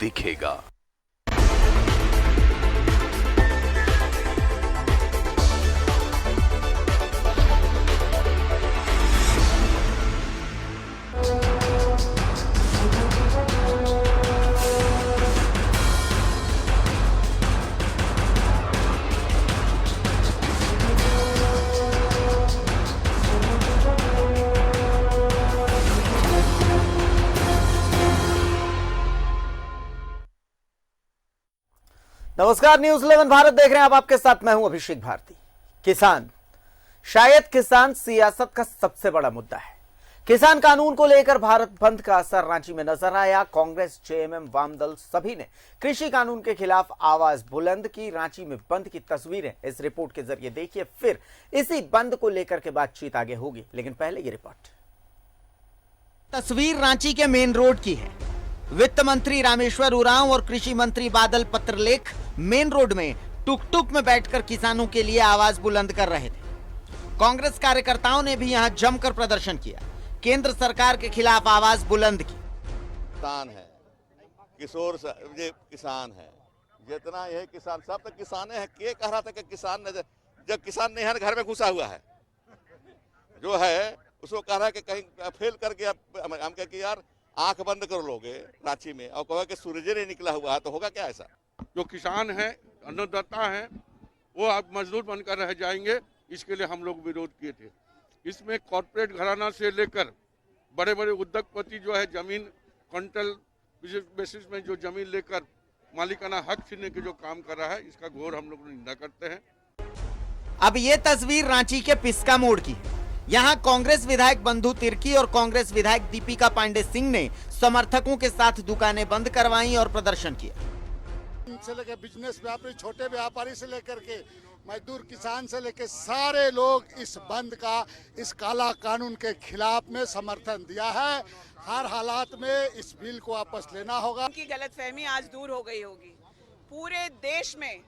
दिखेगा। नमस्कार, न्यूज 11 भारत देख रहे हैं आप। आपके साथ मैं हूं अभिषेक भारती। किसान, शायद किसान सियासत का सबसे बड़ा मुद्दा है। किसान कानून को लेकर भारत बंद का असर रांची में नजर आया। कांग्रेस, जेएमएम, वामदल सभी ने कृषि कानून के खिलाफ आवाज बुलंद की। रांची में बंद की तस्वीरें इस रिपोर्ट के जरिए देखिए, फिर इसी बंद को लेकर के बातचीत आगे होगी, लेकिन पहले ये रिपोर्ट। तस्वीर रांची के मेन रोड की है। वित्त मंत्री रामेश्वर उरांव और कृषि मंत्री बादल पत्रलेख मेन रोड में टुक टुक में बैठकर किसानों के लिए आवाज बुलंद कर रहे थे। कांग्रेस कार्यकर्ताओं ने भी यहां जमकर प्रदर्शन किया, केंद्र सरकार के खिलाफ आवाज बुलंद की। किसान है, किशोर ये किसान है, जितना यह किसान सब तक किसान है। के कह रहा था कि किसान जब किसान नहीं है घर में घुसा हुआ है, जो है उसको कह रहा है कि कहीं फेल करके हम कह कि यार आंख बंद कर लोगे रांची में और कहोगे कि सूरज नहीं निकला हुआ है, तो होगा क्या ऐसा? जो किसान है, अन्नदाता है, वो अब मजदूर बनकर रह जाएंगे। इसके लिए हम लोग विरोध किए थे। इसमें कॉर्पोरेट घराना से लेकर बड़े बड़े उद्योगपति जो है जमीन क्विंटल बेसिस में जो जमीन लेकर मालिकाना हक छीनने के जो काम कर रहा है, इसका घोर हम लोग निंदा करते हैं। अब ये तस्वीर रांची के पिस्का मोड़ की। यहाँ कांग्रेस विधायक बंधु तिर्की और कांग्रेस विधायक दीपिका पांडे सिंह ने समर्थकों के साथ दुकानें बंद करवाई और प्रदर्शन किया। से लेकर बिजनेस व्यापारी, छोटे व्यापारी से लेकर के मजदूर, किसान से लेकर सारे लोग इस बंद का, इस काला कानून के खिलाफ में समर्थन दिया है। हर हालात में इस बिल को वापस लेना होगा। उनकी गलतफहमी आज दूर हो गई होगी। पूरे देश में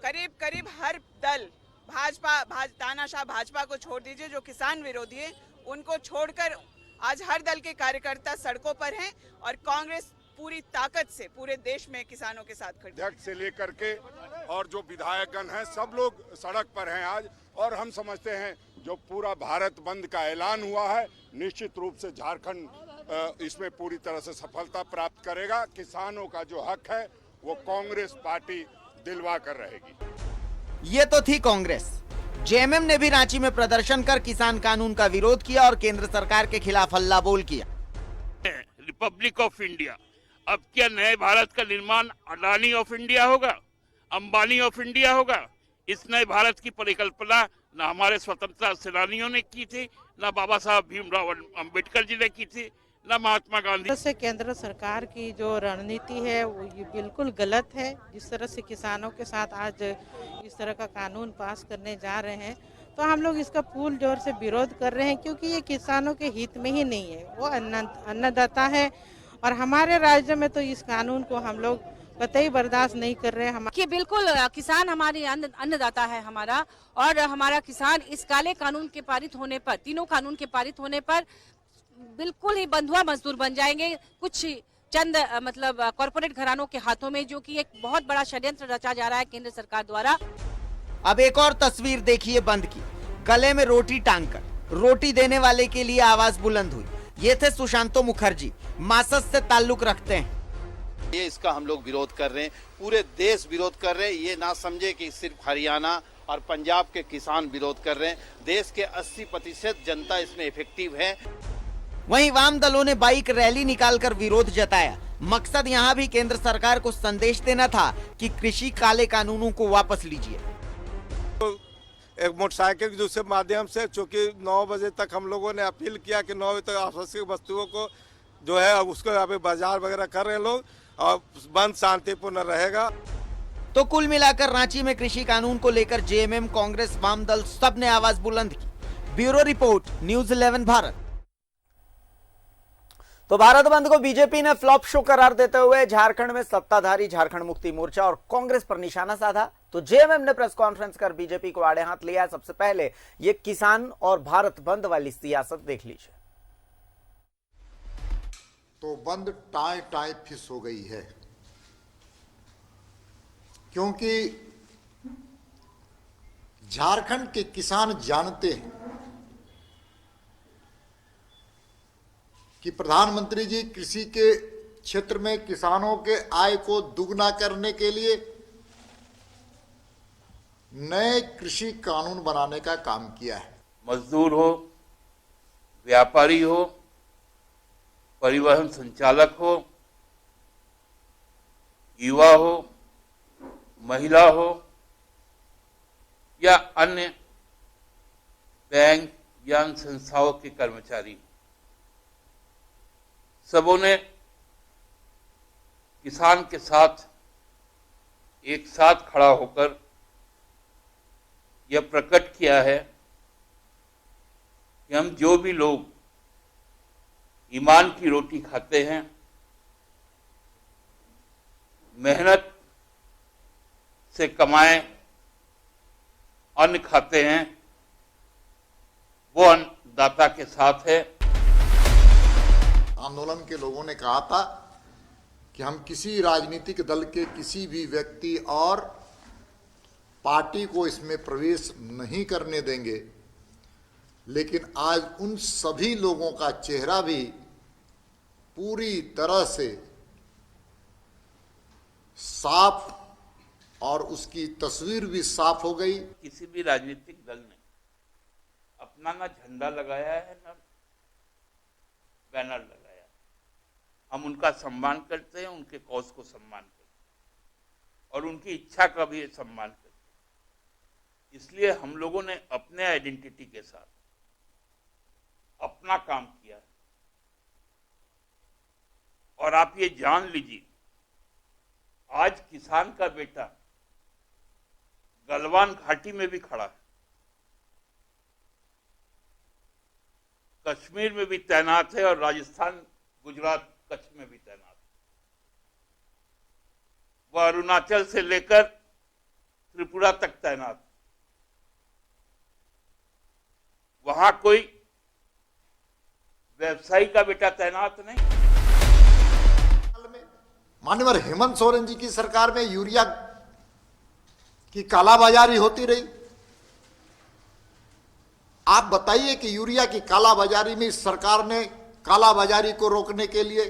करीब करीब हर दल, भाजपा तानाशाह भाजपा को छोड़ दीजिए, जो किसान विरोधी है उनको छोड़कर आज हर दल के कार्यकर्ता सड़कों पर हैं और कांग्रेस पूरी ताकत से पूरे देश में किसानों के साथ खड़ी। अध्यक्ष से लेकर के और जो विधायकगण हैं सब लोग सड़क पर हैं आज, और हम समझते हैं जो पूरा भारत बंद का ऐलान हुआ है, निश्चित रूप से झारखंड इसमें पूरी तरह से सफलता प्राप्त करेगा। किसानों का जो हक है वो कांग्रेस पार्टी दिलवा कर रहेगी। ये तो थी कांग्रेस। जेएमएम ने भी रांची में प्रदर्शन कर किसान कानून का विरोध किया और केंद्र सरकार के खिलाफ हल्ला बोल किया। रिपब्लिक ऑफ इंडिया, अब क्या नए भारत का निर्माण अडानी ऑफ इंडिया होगा, अंबानी ऑफ इंडिया होगा? इस नए भारत की परिकल्पना न हमारे स्वतंत्रता सेनानियों ने की थी, न बाबा साहब भीमराव अंबेडकर जी ने की थी, न महात्मा गांधी। से केंद्र सरकार की जो रणनीति है वो ये बिल्कुल गलत है। जिस तरह से किसानों के साथ आज इस तरह का कानून पास करने जा रहे हैं, तो हम लोग इसका पूर्ण जोर से विरोध कर रहे हैं, क्योंकि ये किसानों के हित में ही नहीं है। वो अन्नदाता है और हमारे राज्य में तो इस कानून को हम लोग कतई बर्दाश्त नहीं कर रहे हैं। कि बिल्कुल किसान हमारे अन्नदाता है हमारा, और हमारा किसान इस काले कानून के पारित होने पर, तीनों कानून के पारित होने पर बिल्कुल ही बंधुआ मजदूर बन जाएंगे। कुछ चंद मतलब कॉर्पोरेट घरानों के हाथों में, जो कि एक बहुत बड़ा षड्यंत्र रचा जा रहा है केंद्र सरकार द्वारा। अब एक और तस्वीर देखिए बंद की। गले में रोटी टांगकर रोटी देने वाले के लिए आवाज बुलंद हुई। ये थे सुशांतो मुखर्जी, मासस से ताल्लुक रखते हैं। ये इसका हम लोग विरोध कर रहे हैं, पूरे देश विरोध कर रहे हैं। ये ना समझे कि सिर्फ हरियाणा और पंजाब के किसान विरोध कर रहे हैं, देश के 80% जनता इसमें इफेक्टिव है। वहीं वाम दलों ने बाइक रैली निकालकर विरोध जताया। मकसद यहाँ भी केंद्र सरकार को संदेश देना था कि कृषि काले कानूनों को वापस लीजिए। एक मोटरसाइकिल के दूसरे माध्यम से, चूँकि 9 बजे तक हम लोगों ने अपील किया कि 9 बजे तक आवश्यक वस्तुओं को जो है उसको अभी बाजार वगैरह कर रहे हैं लोग, और बंद शांतिपूर्ण रहेगा। तो कुल मिलाकर रांची में कृषि कानून को लेकर जेएमएम, कांग्रेस, वाम दल सब ने आवाज बुलंद की। Bureau report, news 11 Bharat. तो भारत बंद को बीजेपी ने फ्लॉप शो करार देते हुए झारखंड में सत्ताधारी झारखंड मुक्ति मोर्चा और कांग्रेस पर निशाना साधा। तो जेएमएम ने प्रेस कॉन्फ्रेंस कर बीजेपी को आड़े हाथ लिया। सबसे पहले ये किसान और भारत बंद वाली सियासत देख लीजिए। तो बंद टाई टाई फिस हो गई है। क्योंकि झारखंड के किसान जानते हैं कि प्रधानमंत्री जी कृषि के क्षेत्र में किसानों के आय को दुगना करने के लिए नए कृषि कानून बनाने का काम किया है। मजदूर हो, व्यापारी हो, परिवहन संचालक हो, युवा हो, महिला हो या अन्य बैंक या अन्य संस्थाओं के कर्मचारी, सबों ने किसान के साथ एक साथ खड़ा होकर यह प्रकट किया है कि हम जो भी लोग ईमान की रोटी खाते हैं, मेहनत से कमाए अन्न खाते हैं, वो अन्नदाता के साथ है। आंदोलन के लोगों ने कहा था कि हम किसी राजनीतिक दल के किसी भी व्यक्ति और पार्टी को इसमें प्रवेश नहीं करने देंगे, लेकिन आज उन सभी लोगों का चेहरा भी पूरी तरह से साफ और उसकी तस्वीर भी साफ हो गई। किसी भी राजनीतिक दल ने अपना ना झंडा लगाया है ना बैनर लगाया। हम उनका सम्मान करते हैं, उनके कौज को सम्मान करते हैं और उनकी इच्छा का भी सम्मान करते हैं। इसलिए हम लोगों ने अपने आइडेंटिटी के साथ अपना काम किया है। और आप ये जान लीजिए, आज किसान का बेटा गलवान घाटी में भी खड़ा है, कश्मीर में भी तैनात है और राजस्थान, गुजरात, कच्छ में भी तैनात है। वह अरुणाचल से लेकर त्रिपुरा तक तैनात है। वहां कोई व्यवसायी का बेटा तैनात नहीं। माननीय हेमंत सोरेन जी की सरकार में यूरिया की कालाबाजारी होती रही। आप बताइए कि यूरिया की कालाबाजारी में इस सरकार ने कालाबाजारी को रोकने के लिए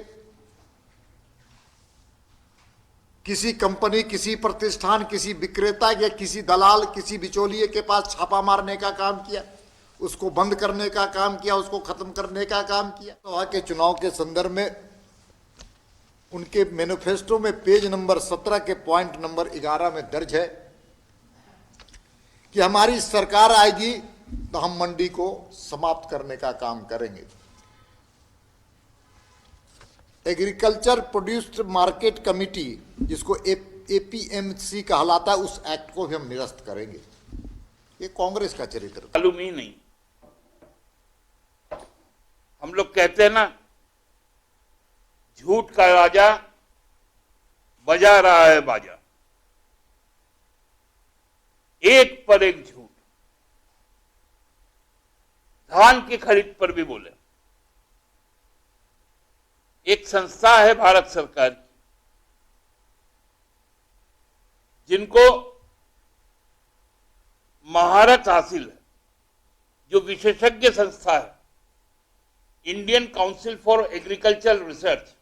किसी कंपनी, किसी प्रतिष्ठान, किसी विक्रेता या किसी दलाल, किसी बिचौलिए के पास छापा मारने का काम किया, उसको बंद करने का काम किया, उसको खत्म करने का काम किया। लोकसभा के चुनाव के संदर्भ में उनके मैनिफेस्टो में पेज नंबर 17 के पॉइंट नंबर 11 में दर्ज है कि हमारी सरकार आएगी तो हम मंडी को समाप्त करने का काम करेंगे। एग्रीकल्चर प्रोड्यूस्ड मार्केट कमिटी, जिसको एपीएमसी कहलाता है, उस एक्ट को भी हम निरस्त करेंगे। ये कांग्रेस का चरित्र मालूम ही नहीं। हम लोग कहते हैं ना, झूठ का राजा बजा रहा है बाजा। एक पर एक झूठ। धान की खरीद पर भी बोले। एक संस्था है भारत सरकार की, जिनको महारत हासिल है, जो विशेषज्ञ संस्था है, Indian council for agricultural research,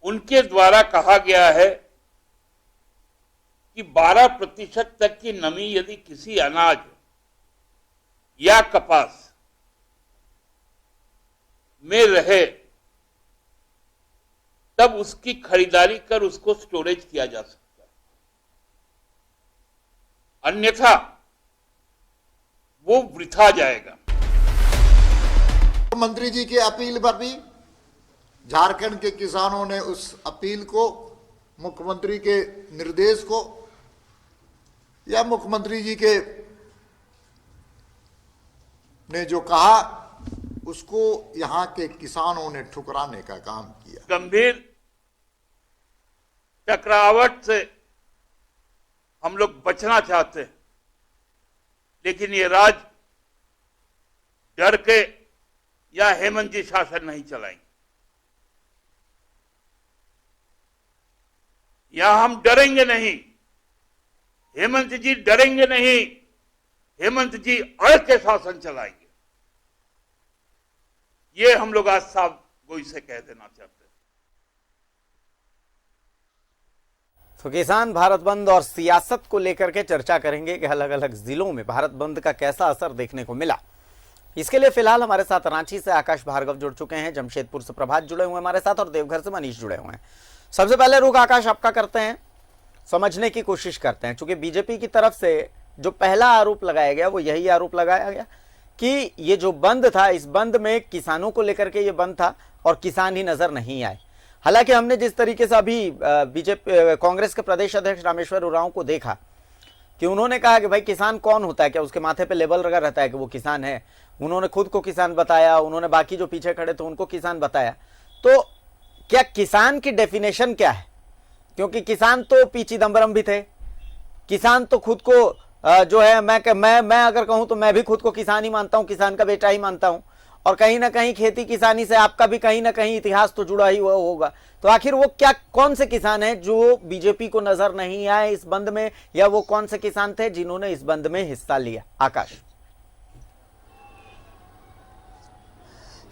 उनके द्वारा कहा गया है कि 12% तक की नमी यदि किसी अनाज या कपास में रहे, तब उसकी खरीदारी कर उसको स्टोरेज किया जा सकता है। अन्यथा वो वृथा जाएगा। मंत्री जी की अपील पर भी झारखंड के किसानों ने उस अपील को, मुख्यमंत्री के निर्देश को या मुख्यमंत्री जी के ने जो कहा, उसको यहां के किसानों ने ठुकराने का काम किया। गंभीर टकरावट से हम लोग बचना चाहते हैं, लेकिन ये राज डर के या हेमंत जी शासन नहीं चलाएंगे। यहां हम डरेंगे नहीं, हेमंत जी डरेंगे नहीं, हेमंत जी अड़ के शासन चलाएंगे। ये हम लोग आज साफ गोई से कह देना चाहते हैं। तो किसान भारत बंद और सियासत को लेकर के चर्चा करेंगे कि अलग अलग जिलों में भारत बंद का कैसा असर देखने को मिला। इसके लिए फिलहाल हमारे साथ रांची से आकाश भार्गव जुड़ चुके हैं, जमशेदपुर से प्रभात जुड़े हुए हमारे साथ और देवघर से मनीष जुड़े हुए हैं। सबसे पहले रुख आकाश आपका करते हैं, समझने की कोशिश करते हैं, क्योंकि बीजेपी की तरफ से जो पहला आरोप लगाया गया वो यही आरोप लगाया गया कि ये जो बंद था, इस बंद में किसानों को लेकर के ये बंद था और किसान ही नजर नहीं आए। हालांकि हमने जिस तरीके से अभी बीजेपी कांग्रेस के प्रदेश अध्यक्ष रामेश्वर उरांव को देखा कि उन्होंने कहा कि भाई किसान कौन होता है, क्या उसके माथे पे लेबल लगा रहता है कि वो किसान है। उन्होंने खुद को किसान बताया, उन्होंने बाकी जो पीछे खड़े थे उनको किसान बताया। तो क्या किसान की डेफिनेशन क्या है? क्योंकि किसान तो पी चिदम्बरम भी थे, किसान तो खुद को जो है मैं अगर कहूं तो मैं भी खुद को किसान ही मानता हूं, किसान का बेटा ही मानता हूं। और कहीं ना कहीं खेती किसानी से आपका भी कहीं ना कहीं इतिहास तो जुड़ा ही हुआ होगा। तो आखिर वो क्या कौन से किसान हैं जो बीजेपी को नजर नहीं आए इस बंद में, या वो कौन से किसान थे जिन्होंने इस बंद में हिस्सा लिया? आकाश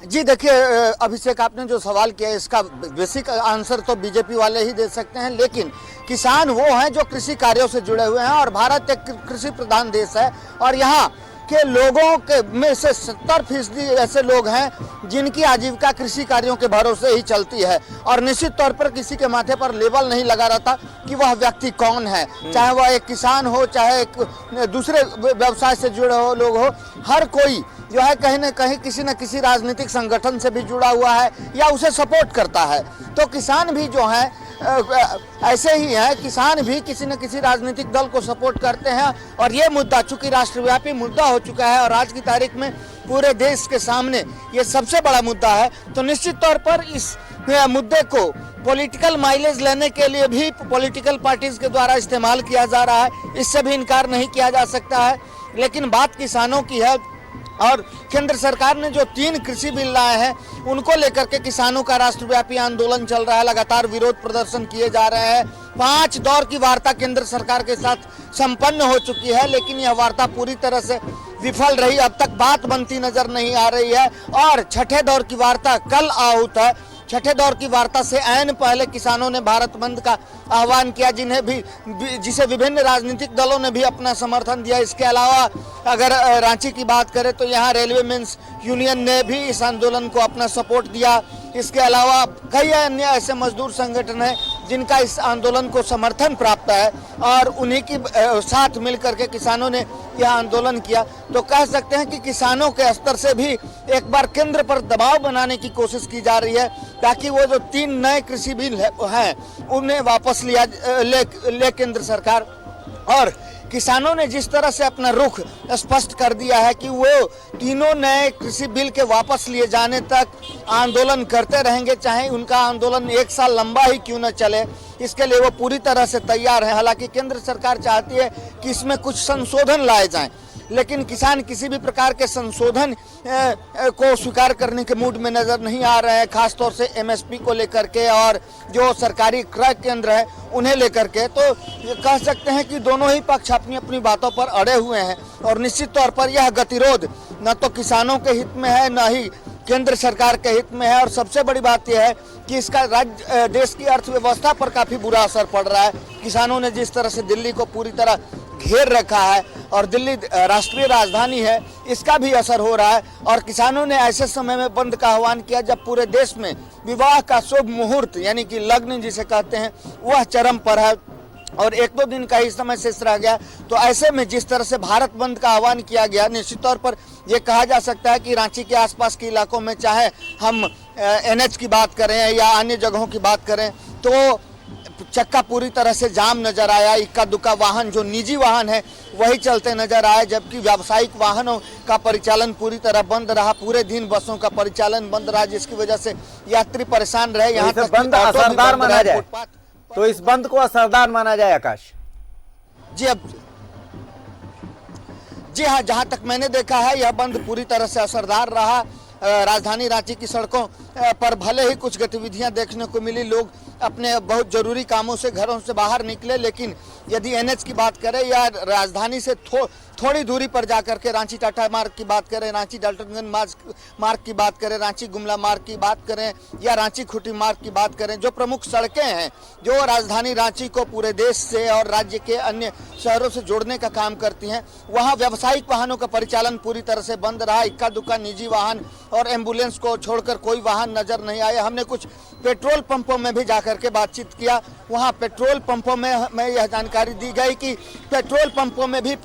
जी देखिए अभिषेक, आपने जो सवाल किया इसका बेसिक आंसर तो बीजेपी वाले ही दे सकते हैं, लेकिन किसान वो हैं जो कृषि कार्यों से जुड़े हुए हैं और भारत एक कृषि प्रधान देश है और यहाँ के लोगों के में से 70% ऐसे लोग हैं जिनकी आजीविका कृषि कार्यों के भरोसे ही चलती है। और निश्चित तौर पर किसी के माथे पर लेबल नहीं लगा रहता कि वह व्यक्ति कौन है, चाहे वह एक किसान हो, चाहे एक दूसरे व्यवसाय से जुड़े हो लोग हो, हर कोई जो है कहीं न कहीं किसी न किसी राजनीतिक संगठन से भी जुड़ा हुआ है या उसे सपोर्ट करता है। तो किसान भी जो है ऐसे ही है, किसान भी किसी न किसी राजनीतिक दल को सपोर्ट करते हैं और ये मुद्दा चूंकि राष्ट्रव्यापी मुद्दा हो चुका है और आज की तारीख में पूरे देश के सामने ये सबसे बड़ा मुद्दा है, तो निश्चित तौर पर इस मुद्दे को पॉलिटिकल माइलेज लेने के लिए भी पॉलिटिकल पार्टीज के द्वारा इस्तेमाल किया जा रहा है, इससे भी इनकार नहीं किया जा सकता है। लेकिन बात किसानों की है और केंद्र सरकार ने जो 3 कृषि बिल लाए हैं उनको लेकर के किसानों का राष्ट्रव्यापी आंदोलन चल रहा है, लगातार विरोध प्रदर्शन किए जा रहे हैं। 5 दौर की वार्ता केंद्र सरकार के साथ संपन्न हो चुकी है, लेकिन यह वार्ता पूरी तरह से विफल रही, अब तक बात बनती नजर नहीं आ रही है। और 6ठे दौर की वार्ता कल आहूत है। 6ठे दौर की वार्ता से ऐन पहले किसानों ने भारत बंद का आह्वान किया, जिसे विभिन्न राजनीतिक दलों ने भी अपना समर्थन दिया। इसके अलावा अगर रांची की बात करें तो यहाँ रेलवे मेंस यूनियन ने भी इस आंदोलन को अपना सपोर्ट दिया। इसके अलावा कई अन्य ऐसे मजदूर संगठन हैं जिनका इस आंदोलन को समर्थन प्राप्त है और उन्हीं की साथ मिलकर के किसानों ने यह आंदोलन किया। तो कह सकते हैं कि किसानों के स्तर से भी एक बार केंद्र पर दबाव बनाने की कोशिश की जा रही है ताकि वो जो 3 नए कृषि बिल हैं उन्हें वापस ले केंद्र सरकार। और किसानों ने जिस तरह से अपना रुख स्पष्ट कर दिया है कि वो तीनों नए कृषि बिल के वापस लिए जाने तक आंदोलन करते रहेंगे, चाहे उनका आंदोलन 1 साल लंबा ही क्यों न चले, इसके लिए वो पूरी तरह से तैयार है। हालांकि केंद्र सरकार चाहती है कि इसमें कुछ संशोधन लाए जाएं, लेकिन किसान किसी भी प्रकार के संशोधन को स्वीकार करने के मूड में नजर नहीं आ रहे हैं, खासतौर से एमएसपी को लेकर के और जो सरकारी क्रय केंद्र है उन्हें लेकर के। तो कह सकते हैं कि दोनों ही पक्ष अपनी अपनी बातों पर अड़े हुए हैं और निश्चित तौर पर यह गतिरोध न तो किसानों के हित में है न ही केंद्र सरकार के हित में है। और सबसे बड़ी बात यह है कि इसका देश की अर्थव्यवस्था पर काफी बुरा असर पड़ रहा है। किसानों ने जिस तरह से दिल्ली को पूरी तरह घेर रखा है और दिल्ली राष्ट्रीय राजधानी है, इसका भी असर हो रहा है। और किसानों ने ऐसे समय में बंद का आह्वान किया जब पूरे देश में विवाह का शुभ मुहूर्त यानी कि लग्न जिसे कहते हैं वह चरम पर है और 1-2 दिन का ही समय शेष रह गया। तो ऐसे में जिस तरह से भारत बंद का आह्वान किया गया, निश्चित तौर पर यह कहा जा सकता है कि रांची के आसपास के इलाकों में चाहे हम एनएच की बात करें या अन्य जगहों की बात करें तो चक्का पूरी तरह से जाम नजर आया। इक्का दुक्का वाहन जो निजी वाहन है वही चलते नजर आए, जबकि व्यावसायिक वाहनों का परिचालन पूरी तरह बंद रहा। पूरे दिन बसों का परिचालन बंद रहा, जिसकी वजह से यात्री परेशान रहे। यहाँ तक बंद असरदार माना जाए तो इस बंद को असरदार माना जाए आकाश? जी हाँ, जहां तक मैंने देखा है यह बंद पूरी तरह से असरदार रहा। राजधानी रांची की सड़कों पर भले ही कुछ गतिविधियां देखने को मिली, लोग अपने बहुत जरूरी कामों से घरों से बाहर निकले, लेकिन यदि एनएच की बात करें या राजधानी से थोड़ी दूरी पर जाकर के रांची टाटा मार्ग की बात करें, रांची डाल्टनगंज मार्ग की बात करें, रांची गुमला मार्ग की बात करें या रांची खूंटी मार्ग की बात करें, जो प्रमुख सड़कें हैं जो राजधानी रांची को पूरे देश से और राज्य के अन्य शहरों से जोड़ने का काम करती हैं, वहाँ व्यावसायिक वाहनों का परिचालन पूरी तरह से बंद रहा। इक्का दुक्का निजी वाहन और एम्बुलेंस को छोड़कर कोई वाहन नजर नहीं आया। हमने कुछ पेट्रोल पंपों में भी जाकर के बातचीत किया, वहाँ पेट्रोल पंपों में हमें यह जानकारी दी गई कि पेट्रोल पंपों में भी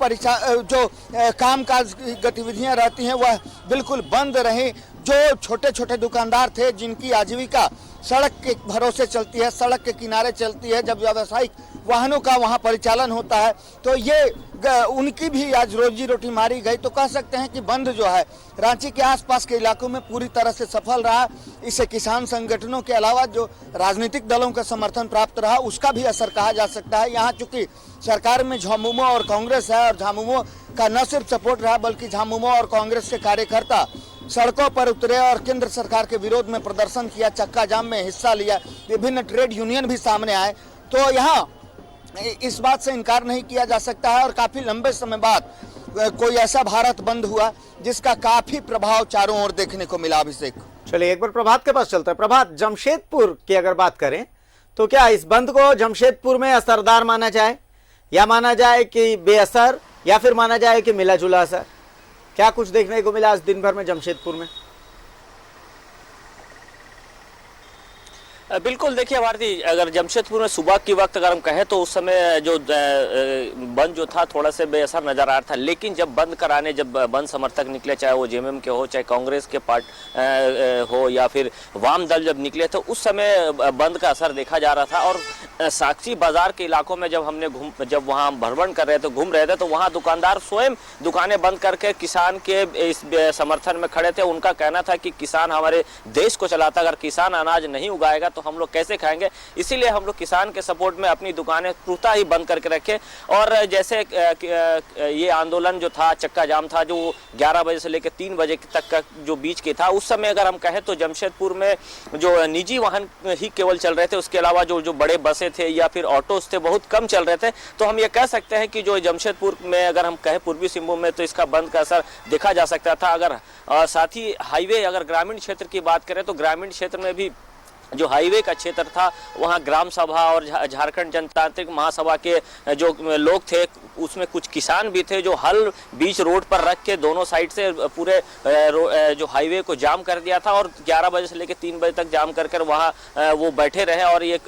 जो कामकाज की गतिविधियां रहती हैं वह बिल्कुल बंद रही। जो छोटे छोटे दुकानदार थे जिनकी आजीविका सड़क के भरोसे चलती है, सड़क के किनारे चलती है, जब व्यावसायिक वाहनों का वहां परिचालन होता है तो ये उनकी भी आज रोजी रोटी मारी गई। तो कह सकते हैं कि बंद जो है रांची के आसपास के इलाकों में पूरी तरह से सफल रहा। इसे किसान संगठनों के अलावा जो राजनीतिक दलों का समर्थन प्राप्त रहा उसका भी असर कहा जा सकता है। यहाँ चूंकि सरकार में झामुमो और कांग्रेस है और झामुमो का न सिर्फ सपोर्ट रहा बल्कि झामुमो और कांग्रेस के कार्यकर्ता सड़कों पर उतरे और केंद्र सरकार के विरोध में प्रदर्शन किया, चक्का जाम में हिस्सा लिया, विभिन्न ट्रेड यूनियन भी सामने आए। तो यहाँ इस बात से इनकार नहीं किया जा सकता है और काफी लंबे समय बाद कोई ऐसा भारत बंद हुआ जिसका काफी प्रभाव चारों ओर देखने को मिला। अभिषेक, चलिए एक बार प्रभात के पास चलते हैं। प्रभात, जमशेदपुर की अगर बात करें तो क्या इस बंद को जमशेदपुर में असरदार माना जाए या माना जाए कि बेअसर या फिर माना जाए कि मिला जुला असर? क्या कुछ देखने को मिला आज दिन भर में जमशेदपुर में? बिल्कुल, देखिए भारती, अगर जमशेदपुर में सुबह की वक्त अगर हम कहें तो उस समय जो बंद जो था थोड़ा से बेअसर नजर आ रहा था, लेकिन जब बंद कराने जब बंद समर्थक निकले, चाहे वो जेएमएम के हो, चाहे कांग्रेस के हो या फिर वाम दल जब निकले तो उस समय बंद का असर देखा जा रहा था। और साक्षी बाजार के इलाकों में जब हमने जब वहाँ भ्रमण कर रहे थे, घूम रहे थे, तो वहाँ दुकानदार स्वयं दुकानें बंद करके किसान के इस समर्थन में खड़े थे। उनका कहना था कि किसान हमारे देश को चलाता, अगर किसान अनाज नहीं उगाएगा तो हम लोग कैसे खाएंगे, इसीलिए हम लोग किसान के सपोर्ट में अपनी दुकानें पूर्णतः ही बंद करके रखे। और जैसे ये आंदोलन जो था, चक्का जाम था, जो 11 बजे से लेकर 3 बजे तक का जो बीच के था, उस समय अगर हम कहें तो जमशेदपुर में जो निजी वाहन ही केवल चल रहे थे, उसके अलावा जो बड़े बसें थे या फिर ऑटोस थे बहुत कम चल रहे थे। तो हम ये कह सकते हैं कि जो जमशेदपुर में अगर हम कहें पूर्वी सिंहभूम में तो इसका बंद का असर देखा जा सकता था। अगर साथ ही हाईवे, अगर ग्रामीण क्षेत्र की बात करें तो ग्रामीण क्षेत्र में भी जो हाईवे का क्षेत्र था वहाँ ग्राम सभा और झारखंड जनतांत्रिक महासभा के जो लोग थे उसमें कुछ किसान भी थे जो हल बीच रोड पर रख के दोनों साइड से पूरे जो हाईवे को जाम कर दिया था और 11 बजे से लेकर 3 बजे तक जाम कर वहाँ वो बैठे रहे। और ये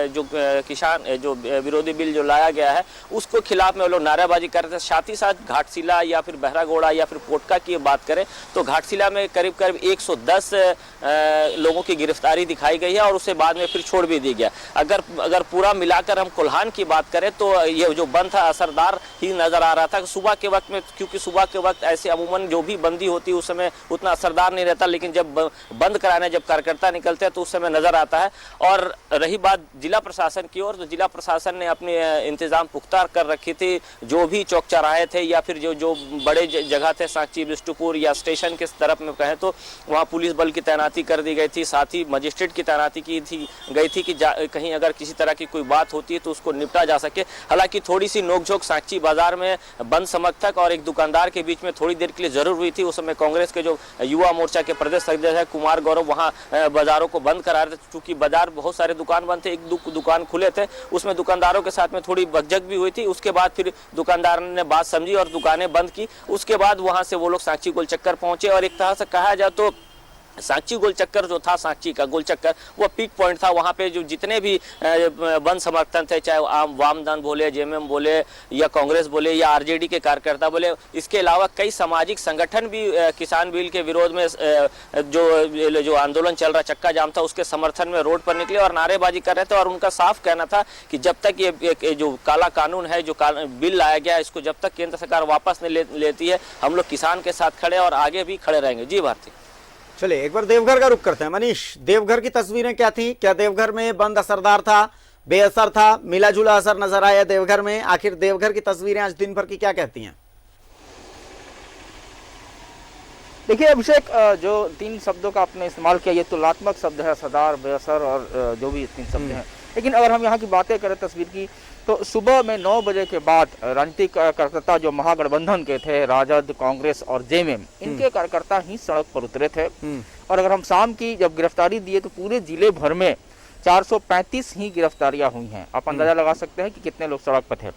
जो किसान जो विरोधी बिल जो लाया गया है उसको खिलाफ में वो लोग नारेबाजी कर रहे थे। साथ ही साथ घाटशिला या फिर बहरागोड़ा या फिर पोटका की बात करें तो घाटशिला में करीब करीब 110 लोगों की गिरफ्तारी दिखाई गई है और उससे बाद में फिर छोड़ भी दी गया। अगर पूरा मिलाकर हम कोल्हान की बात करें तो ये जो बंद था असरदार ही नजर आ रहा था सुबह के वक्त में, क्योंकि सुबह के वक्त ऐसे अमूमन जो भी बंदी होती उस समय उतना असरदार नहीं रहता, लेकिन जब बंद कराने जब कार्यकर्ता निकलते हैं तो उस समय नजर आता है। और रही बात जिला प्रशासन की ओर, तो जिला प्रशासन ने अपने इंतजाम पुख्ता कर रखी थी। जो भी चौक चौराहे थे या फिर जो बड़े जगह थे, साक्षी बिष्टुपुर या स्टेशन के तरफ में कहें तो वहाँ पुलिस बल की तैनाती कर दी गई थी। साथ ही मजिस्ट्रेट की तैनाती गई थी कि कहीं अगर किसी तरह की कोई बात होती है तो उसको निपटा जा सके। हालांकि थोड़ी सी नोकझोंक साक्षी बाजार में बंद समर्थक और एक दुकानदार के बीच में थोड़ी देर के लिए जरूर हुई थी। उस समय कांग्रेस के जो युवा मोर्चा के प्रदेश अध्यक्ष है कुमार गौरव वहां बाजारों को बंद करा रहे थे। चूंकि बाजार बहुत सारे दुकान बंद थे, एक दुकान खुले थे, उसमें दुकानदारों के साथ में थोड़ी बकझक भी हुई थी। उसके बाद फिर दुकानदार ने बात समझी और दुकानें बंद की। उसके बाद वहां से वो लोग साक्षी गोल चक्कर पहुंचे और एक तरह से कहा जाए तो साक्षी गोल चक्कर जो था, साक्षी का गोल चक्कर वो पीक पॉइंट था। वहाँ पे जो जितने भी बंद समर्थन थे, चाहे आम वाम दल बोले, जेएमएम बोले या कांग्रेस बोले या आरजेडी के कार्यकर्ता बोले, इसके अलावा कई सामाजिक संगठन भी किसान बिल के विरोध में जो आंदोलन चल रहा चक्का जाम था उसके समर्थन में रोड पर निकले और नारेबाजी कर रहे थे। और उनका साफ कहना था कि जब तक ये जो काला कानून है, जो बिल लाया गया, इसको जब तक केंद्र सरकार वापस नहीं लेती है, हम लोग किसान के साथ खड़े और आगे भी खड़े रहेंगे। जी भारती, चलिए एक बार देवघर का रुख करते हैं। मनीष, देवघर की तस्वीरें क्या थी? क्या देवघर में बंद असरदार था, बेअसर था, मिला जुला असर नजर आया देवघर में? आखिर देवघर की तस्वीरें आज दिन भर की क्या कहती हैं? देखिए अभिषेक, जो 3 शब्दों का आपने इस्तेमाल किया, ये तुलनात्मक शब्द है, असरदार, बेअसर और जो भी 3 शब्द हैं। लेकिन अगर हम यहाँ की बातें करें तस्वीर की, तो सुबह में 9 बजे के बाद राजनीतिक कार्यकर्ता जो महागठबंधन के थे, राजद, कांग्रेस और जेएमएम, इनके कार्यकर्ता ही सड़क पर उतरे थे। और अगर हम शाम की जब गिरफ्तारी दिए तो पूरे जिले भर में 435 ही गिरफ्तारियां हुई हैं। आप अंदाजा लगा सकते हैं कि कितने लोग सड़क पर थे।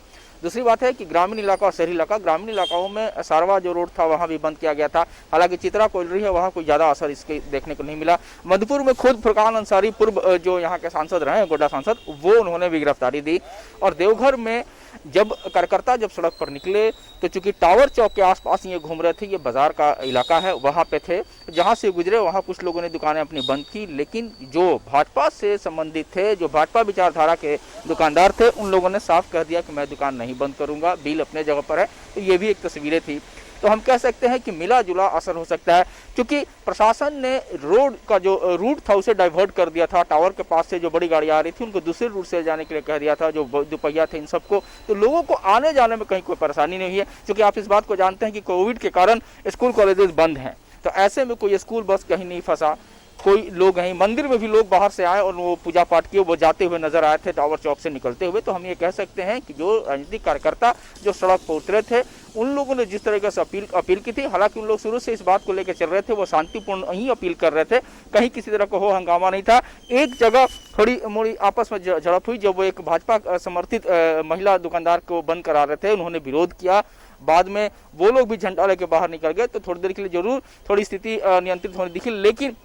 दूसरी बात है कि ग्रामीण इलाका और शहरी इलाका, ग्रामीण इलाकाओं में सारवा जो रोड था वहाँ भी बंद किया गया था। हालांकि चित्रा कोयलरी है वहाँ कोई ज़्यादा असर इसके देखने को नहीं मिला। मधुपुर में खुद फुरकान अंसारी, पूर्व जो यहाँ के सांसद रहे, गोड्डा सांसद, वो उन्होंने भी गिरफ्तारी दी। और देवघर में जब कार्यकर्ता जब सड़क पर निकले तो चूंकि टावर चौक के आसपास ये घूम रहे थे, ये बाजार का इलाका है, वहाँ पे थे, जहाँ से गुजरे वहाँ कुछ लोगों ने दुकानें अपनी बंद की। लेकिन जो भाजपा से संबंधित थे, जो भाजपा विचारधारा के दुकानदार थे, उन लोगों ने साफ कह दिया कि मैं दुकान नहीं बंद करूंगा, बिल अपने जगह पर है। तो ये भी एक तस्वीरें थी। तो हम कह सकते हैं कि मिला जुला असर हो सकता है, क्योंकि प्रशासन ने रोड का जो रूट था उसे डाइवर्ट कर दिया था। टावर के पास से जो बड़ी गाड़ी आ रही थी उनको दूसरे रूट से जाने के लिए कह दिया था, जो दुपहिया थे इन सबको। तो लोगों को आने जाने में कहीं कोई परेशानी नहीं हुई है, क्योंकि आप इस बात को जानते हैं कि कोविड के कारण स्कूल कॉलेजेस बंद हैं। तो ऐसे में कोई स्कूल बस कहीं नहीं फंसा, कोई लोग हैं, मंदिर में भी लोग बाहर से आए और वो पूजा पाठ किए, वो जाते हुए नजर आए थे टावर चौक से निकलते हुए। तो हम ये कह सकते हैं कि जो राजनीतिक कार्यकर्ता जो सड़क पर उतरे थे, उन लोगों ने जिस तरीके से अपील की थी, हालांकि उन लोग शुरू से इस बात को लेकर चल रहे थे, वो शांतिपूर्ण ही अपील कर रहे थे, कहीं किसी तरह का हो हंगामा नहीं था। एक जगह थोड़ी मोड़ी आपस में झड़प हुई जब वो एक भाजपा समर्थित महिला दुकानदार को बंद करा रहे थे, उन्होंने विरोध किया। बाद में वो लोग भी झंडा लेके बाहर निकल गए। तो थोड़ी देर के लिए जरूर थोड़ी स्थिति नियंत्रित होने दिखी, लेकिन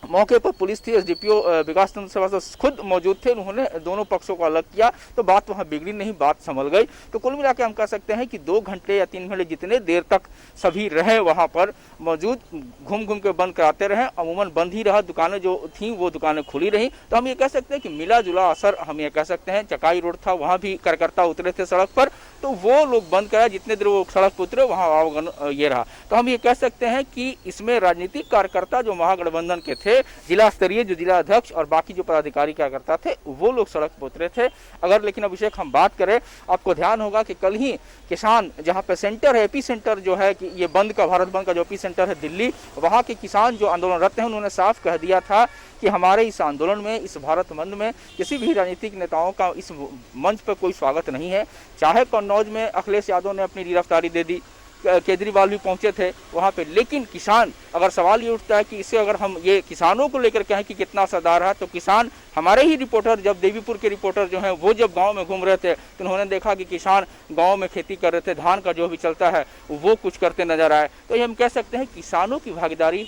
मौके पर पुलिस थी, एसडीपीओ विकास चंद्र श्रीवास्तव खुद मौजूद थे, उन्होंने दोनों पक्षों को अलग किया। तो बात वहां बिगड़ी नहीं, बात संभल गई। तो कुल मिलाकर हम कह सकते हैं कि 2 घंटे या 3 घंटे जितने देर तक सभी रहे वहां पर मौजूद, घूम घूम के बंद कराते रहे, अमूमन बंद ही रहा। दुकानें जो थी वो दुकानें खुली रही। तो हम ये कह सकते हैं कि मिला जुला असर हम ये कह सकते हैं। चकाई रोड था, वहां भी कार्यकर्ता उतरे थे सड़क पर, तो वो लोग बंद कराया, जितने देर वो सड़क पर उतरे वहां आवागमन ये रहा। तो हम ये कह सकते हैं कि इसमें राजनीतिक कार्यकर्ता जो महागठबंधन के थे, जिला स्तरीय जो जिला अध्यक्ष और बाकी जो पदाधिकारी कार्यकर्ता थे, वो लोग सड़क पर उतरे थे। अगर लेकिन अभिषेक हम बात करें, आपको ध्यान होगा कि कल ही किसान जहां पे सेंटर है, एपी सेंटर जो है कि ये बंद का, भारत बंद का जो एपी सेंटर है दिल्ली, वहां के किसान जो आंदोलनरत हैं, उन्होंने साफ कह दिया था कि हमारे इस आंदोलन में, इस भारत बंद में किसी भी राजनीतिक नेताओं का इस मंच पर कोई स्वागत नहीं है। चाहे कन्नौज में अखिलेश यादव ने अपनी गिरफ्तारी दे दी, केजरीवाल भी पहुंचे थे वहां पे, लेकिन किसान, अगर सवाल ये उठता है कि इससे अगर हम ये किसानों को लेकर कहें कि कितना असरदार है, तो किसान, हमारे ही रिपोर्टर, जब देवीपुर के रिपोर्टर जो हैं वो जब गांव में घूम रहे थे तो उन्होंने देखा कि किसान गांव में खेती कर रहे थे, धान का जो भी चलता है वो कुछ करते नजर आए। तो ये हम कह सकते हैं किसानों की भागीदारी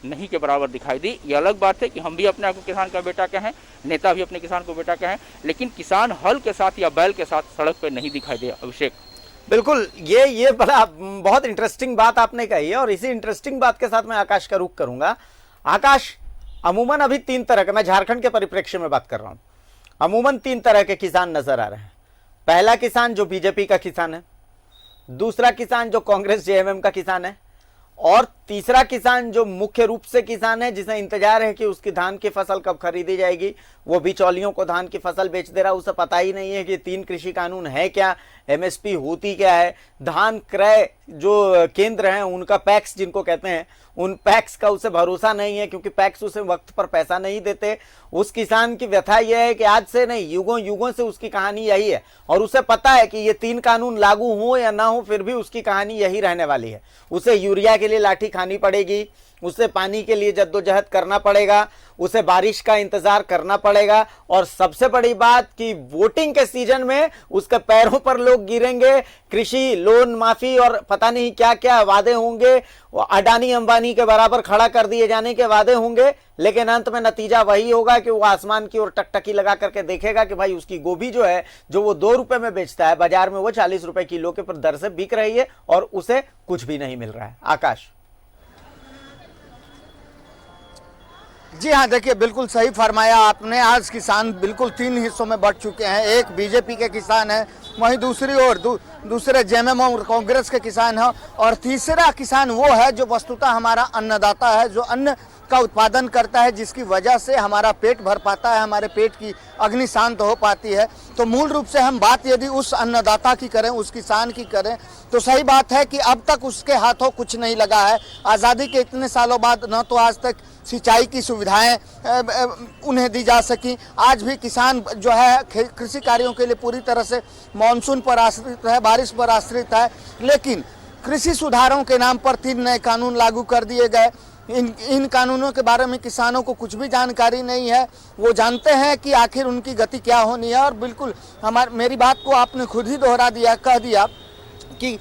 नहीं के बराबर दिखाई दी। ये अलग बात है कि हम भी अपने आप को किसान का बेटा कहें, नेता भी अपने किसान को बेटा कहें, लेकिन किसान हल के साथ या बैल के साथ सड़क पर नहीं दिखाई दे। अभिषेक, बिल्कुल, ये बड़ा बहुत इंटरेस्टिंग बात आपने कही है, और इसी इंटरेस्टिंग बात के साथ मैं आकाश का रुख करूंगा। आकाश, अमूमन अभी 3 तरह के, मैं झारखंड के परिप्रेक्ष्य में बात कर रहा हूं, अमूमन 3 तरह के किसान नजर आ रहे हैं। पहला किसान जो बीजेपी का किसान है, दूसरा किसान जो कांग्रेस जेएमएम का किसान है, और तीसरा किसान जो मुख्य रूप से किसान है, जिसे इंतजार है कि उसकी धान की फसल कब खरीदी जाएगी, वो बिचौलियों को धान की फसल बेच दे रहा, उसे पता ही नहीं है कि 3 कृषि कानून है क्या, एमएसपी होती क्या है, धान क्रय जो केंद्र हैं उनका पैक्स जिनको कहते हैं, उन पैक्स का उसे भरोसा नहीं है, क्योंकि पैक्स उसे वक्त पर पैसा नहीं देते। उस किसान की व्यथा यह है कि आज से नहीं, युगों युगों से उसकी कहानी यही है, और उसे पता है कि ये 3 कानून लागू हो या ना हो, फिर भी उसकी कहानी यही रहने वाली है। उसे यूरिया के लिए लाठी खानी पड़ेगी, उसे पानी के लिए जद्दोजहद करना पड़ेगा, उसे बारिश का इंतजार करना पड़ेगा, और सबसे बड़ी बात कि वोटिंग के सीजन में उसके पैरों पर लोग गिरेंगे, कृषि लोन माफी और पता नहीं क्या क्या वादे होंगे, अडानी अंबानी के बराबर खड़ा कर दिए जाने के वादे होंगे, लेकिन अंत में नतीजा वही होगा कि वो आसमान की ओर टकटकी लगा करके देखेगा कि भाई उसकी गोभी जो है, जो वो 2 रुपए में बेचता है, बाजार में वो 40 रुपए किलो के दर से बिक रही है और उसे कुछ भी नहीं मिल रहा है। आकाश, जी हाँ, देखिए बिल्कुल सही फरमाया आपने। आज किसान बिल्कुल 3 हिस्सों में बढ़ चुके हैं। एक बीजेपी के किसान हैं, वहीं दूसरी ओर दूसरे जेएमएम और कांग्रेस के किसान हैं, और तीसरा किसान वो है जो वस्तुतः हमारा अन्नदाता है, जो अन्न का उत्पादन करता है, जिसकी वजह से हमारा पेट भर पाता है, हमारे पेट की अग्नि शांत हो पाती है। तो मूल रूप से हम बात यदि उस अन्नदाता की करें, उस किसान की करें, तो सही बात है कि अब तक उसके हाथों कुछ नहीं लगा है। आज़ादी के इतने सालों बाद न तो आज तक सिंचाई की सुविधाएं उन्हें दी जा सकी। आज भी किसान जो है कृषि कार्यों के लिए पूरी तरह से मानसून पर आश्रित है, बारिश पर आश्रित है। लेकिन कृषि सुधारों के नाम पर 3 नए कानून लागू कर दिए गए। इन कानूनों के बारे में किसानों को कुछ भी जानकारी नहीं है। वो जानते हैं कि आखिर उनकी गति क्या होनी है। और बिल्कुल मेरी बात को आपने खुद ही दोहरा दिया, कह दिया कि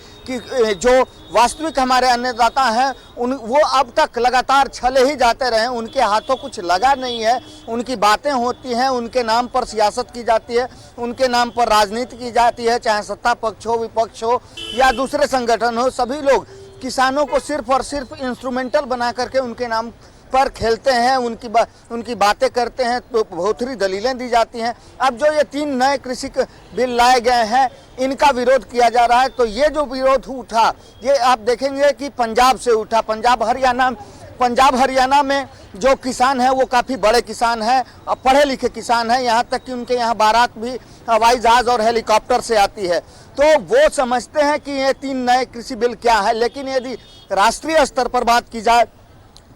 जो वास्तविक हमारे अन्नदाता हैं वो अब तक लगातार छले ही जाते रहे, उनके हाथों कुछ लगा नहीं है। उनकी बातें होती हैं, उनके नाम पर सियासत की जाती है, उनके नाम पर राजनीति की जाती है, चाहे सत्ता पक्ष हो, विपक्ष हो या दूसरे संगठन हो। सभी लोग किसानों को सिर्फ और सिर्फ इंस्ट्रूमेंटल बना करके उनके नाम पर खेलते हैं, उनकी बातें करते हैं, तो बहुतरी दलीलें दी जाती हैं। अब जो ये 3 नए कृषि बिल लाए गए हैं, इनका विरोध किया जा रहा है। तो ये जो विरोध उठा, ये आप देखेंगे कि पंजाब से उठा। पंजाब हरियाणा में जो किसान हैं वो काफ़ी बड़े किसान हैं, पढ़े लिखे किसान हैं। यहाँ तक कि उनके यहाँ बारात भी हवाई जहाज़ और हेलीकॉप्टर से आती है। तो वो समझते हैं कि ये 3 नए कृषि बिल क्या है। लेकिन यदि राष्ट्रीय स्तर पर बात की जाए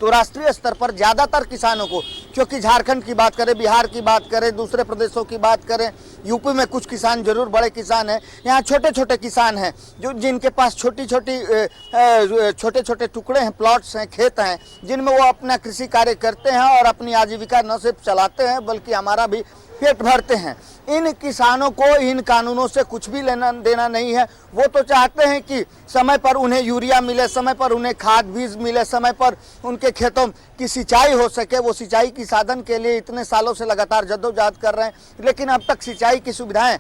तो राष्ट्रीय स्तर पर ज़्यादातर किसानों को, क्योंकि झारखंड की बात करें, बिहार की बात करें, दूसरे प्रदेशों की बात करें, यूपी में कुछ किसान जरूर बड़े किसान हैं, यहाँ छोटे छोटे किसान हैं जिनके पास छोटे छोटे टुकड़े हैं, प्लॉट्स हैं, खेत हैं, जिनमें वो अपना कृषि कार्य करते हैं और अपनी आजीविका न सिर्फ चलाते हैं बल्कि हमारा भी पेट भरते हैं। इन किसानों को इन कानूनों से कुछ भी लेना देना नहीं है। वो तो चाहते हैं कि समय पर उन्हें यूरिया मिले, समय पर उन्हें खाद बीज मिले, समय पर उनके खेतों की सिंचाई हो सके। वो सिंचाई की साधन के लिए इतने सालों से लगातार जद्दोजहद कर रहे हैं, लेकिन अब तक सिंचाई की सुविधाएं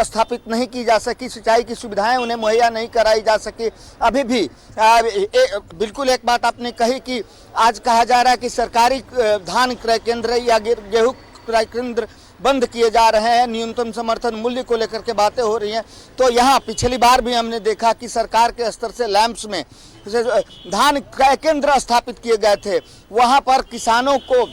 स्थापित नहीं की जा सकी, सिंचाई की सुविधाएं उन्हें मुहैया नहीं कराई जा सकी। अभी भी बिल्कुल एक बात आपने कही कि आज कहा जा रहा है कि सरकारी धान क्रय केंद्र या गेहूँ क्रय केंद्र बंद किए जा रहे हैं, न्यूनतम समर्थन मूल्य को लेकर के बातें हो रही हैं। तो यहाँ पिछली बार भी हमने देखा कि सरकार के स्तर से लैंप्स में धान क्रय केंद्र स्थापित किए गए थे। वहाँ पर किसानों को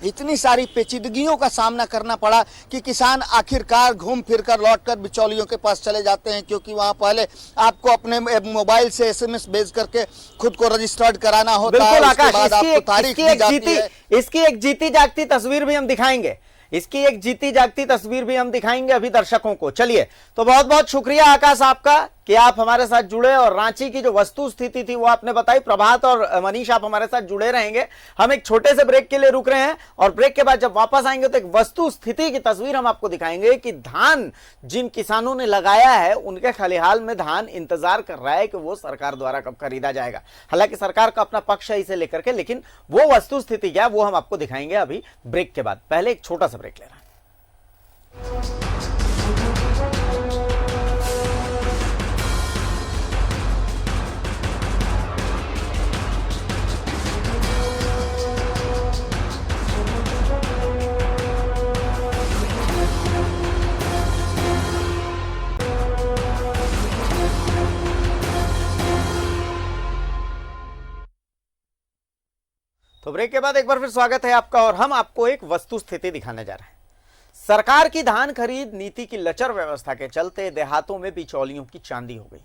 इतनी सारी पेचीदगियों का सामना करना पड़ा कि किसान आखिरकार घूम फिर कर लौट कर बिचौलियों के पास चले जाते हैं, क्योंकि वहाँ पहले आपको अपने मोबाइल से SMS भेज करके खुद को रजिस्टर्ड कराना होता है। उसके बाद आपको तारीख दी जाती है। इसकी एक जीती जागती तस्वीर भी हम दिखाएंगे, अभी दर्शकों को। चलिए, तो बहुत बहुत शुक्रिया आकाश आपका कि आप हमारे साथ जुड़े और रांची की जो वस्तु स्थिति थी वो आपने बताई। प्रभात और मनीष आप हमारे साथ जुड़े रहेंगे। हम एक छोटे से ब्रेक के लिए रुक रहे हैं और ब्रेक के बाद जब वापस आएंगे तो एक वस्तु स्थिति की तस्वीर हम आपको दिखाएंगे कि धान जिन किसानों ने लगाया है उनके खलिहाल में धान इंतजार कर रहा है कि वो सरकार द्वारा कब खरीदा जाएगा। हालांकि सरकार का अपना पक्ष है इसे लेकर के, लेकिन वो वस्तु स्थिति क्या वो हम आपको दिखाएंगे अभी ब्रेक के बाद। पहले एक छोटा सा ब्रेक ले रहा है। तो ब्रेक के बाद एक बार फिर स्वागत है आपका और हम आपको एक वस्तु स्थिति दिखाने जा रहे हैं। सरकार की धान खरीद नीति की लचर व्यवस्था के चलते देहातों में बिचौलियों की चांदी हो गई।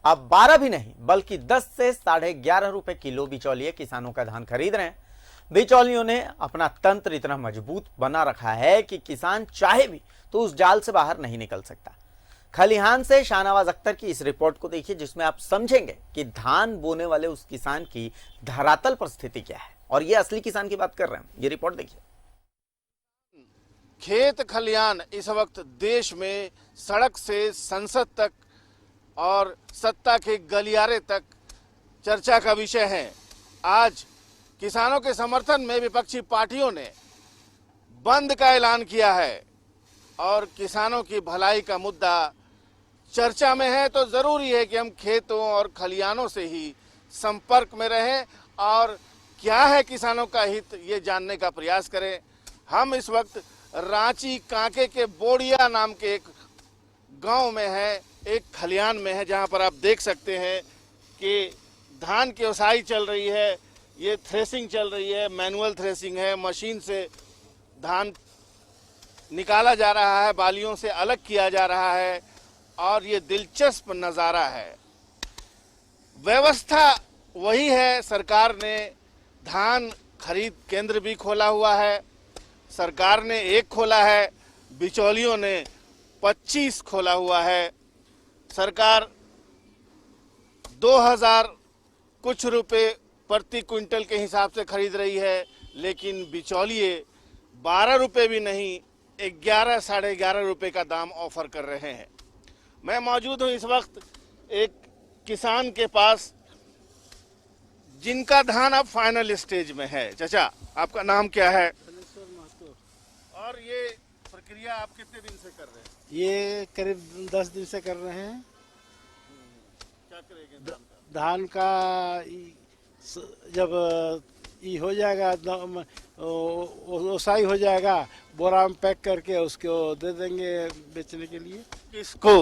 अब 12 भी नहीं बल्कि 10 से 11.5 रुपए किलो बिचौलिए किसानों का धान खरीद रहे हैं। बिचौलियों ने अपना तंत्र इतना मजबूत बना रखा है कि किसान चाहे भी तो उस जाल से बाहर नहीं निकल सकता। खलिहान से शाहनवाज अख्तर की इस रिपोर्ट को देखिए, जिसमें आप समझेंगे कि धान बोने वाले उस किसान की धरातल पर स्थिति क्या है। और ये असली किसान की बात कर रहे हैं, ये रिपोर्ट देखिए। खेत खलिहान इस वक्त देश में सड़क से संसद तक और सत्ता के गलियारे तक चर्चा का विषय है। आज किसानों के समर्थन में विपक्षी पार्टियों ने बंद का ऐलान किया है और किसानों की भलाई का मुद्दा चर्चा में है, तो जरूरी है कि हम खेतों और खलिहानों से ही संपर्क में रहें और क्या है किसानों का हित ये जानने का प्रयास करें। हम इस वक्त रांची कांके के बोड़िया नाम के एक गांव में है, एक खलिहान में है, जहां पर आप देख सकते हैं कि धान की ओसाई चल रही है। ये थ्रेसिंग चल रही है, मैनुअल थ्रेसिंग है, मशीन से धान निकाला जा रहा है, बालियों से अलग किया जा रहा है और ये दिलचस्प नज़ारा है। व्यवस्था वही है, सरकार ने धान खरीद केंद्र भी खोला हुआ है, सरकार ने एक खोला है, बिचौलियों ने 25 खोला हुआ है। सरकार 2000 कुछ रुपए प्रति क्विंटल के हिसाब से खरीद रही है, लेकिन बिचौलिए 12 रुपए भी नहीं 11 साढ़े 11 रुपए का दाम ऑफर कर रहे हैं। मैं मौजूद हूँ इस वक्त एक किसान के पास जिनका धान अब फाइनल स्टेज में है। चाचा, आपका नाम क्या है? और ये प्रक्रिया आप कितने दिन से कर रहे हैं? ये करीब 10 दिन से कर रहे हैं। क्या करेंगे धान का जब ये हो जाएगा, ओसाई हो जाएगा, बोरा में पैक करके उसको दे देंगे बेचने के लिए। किसको?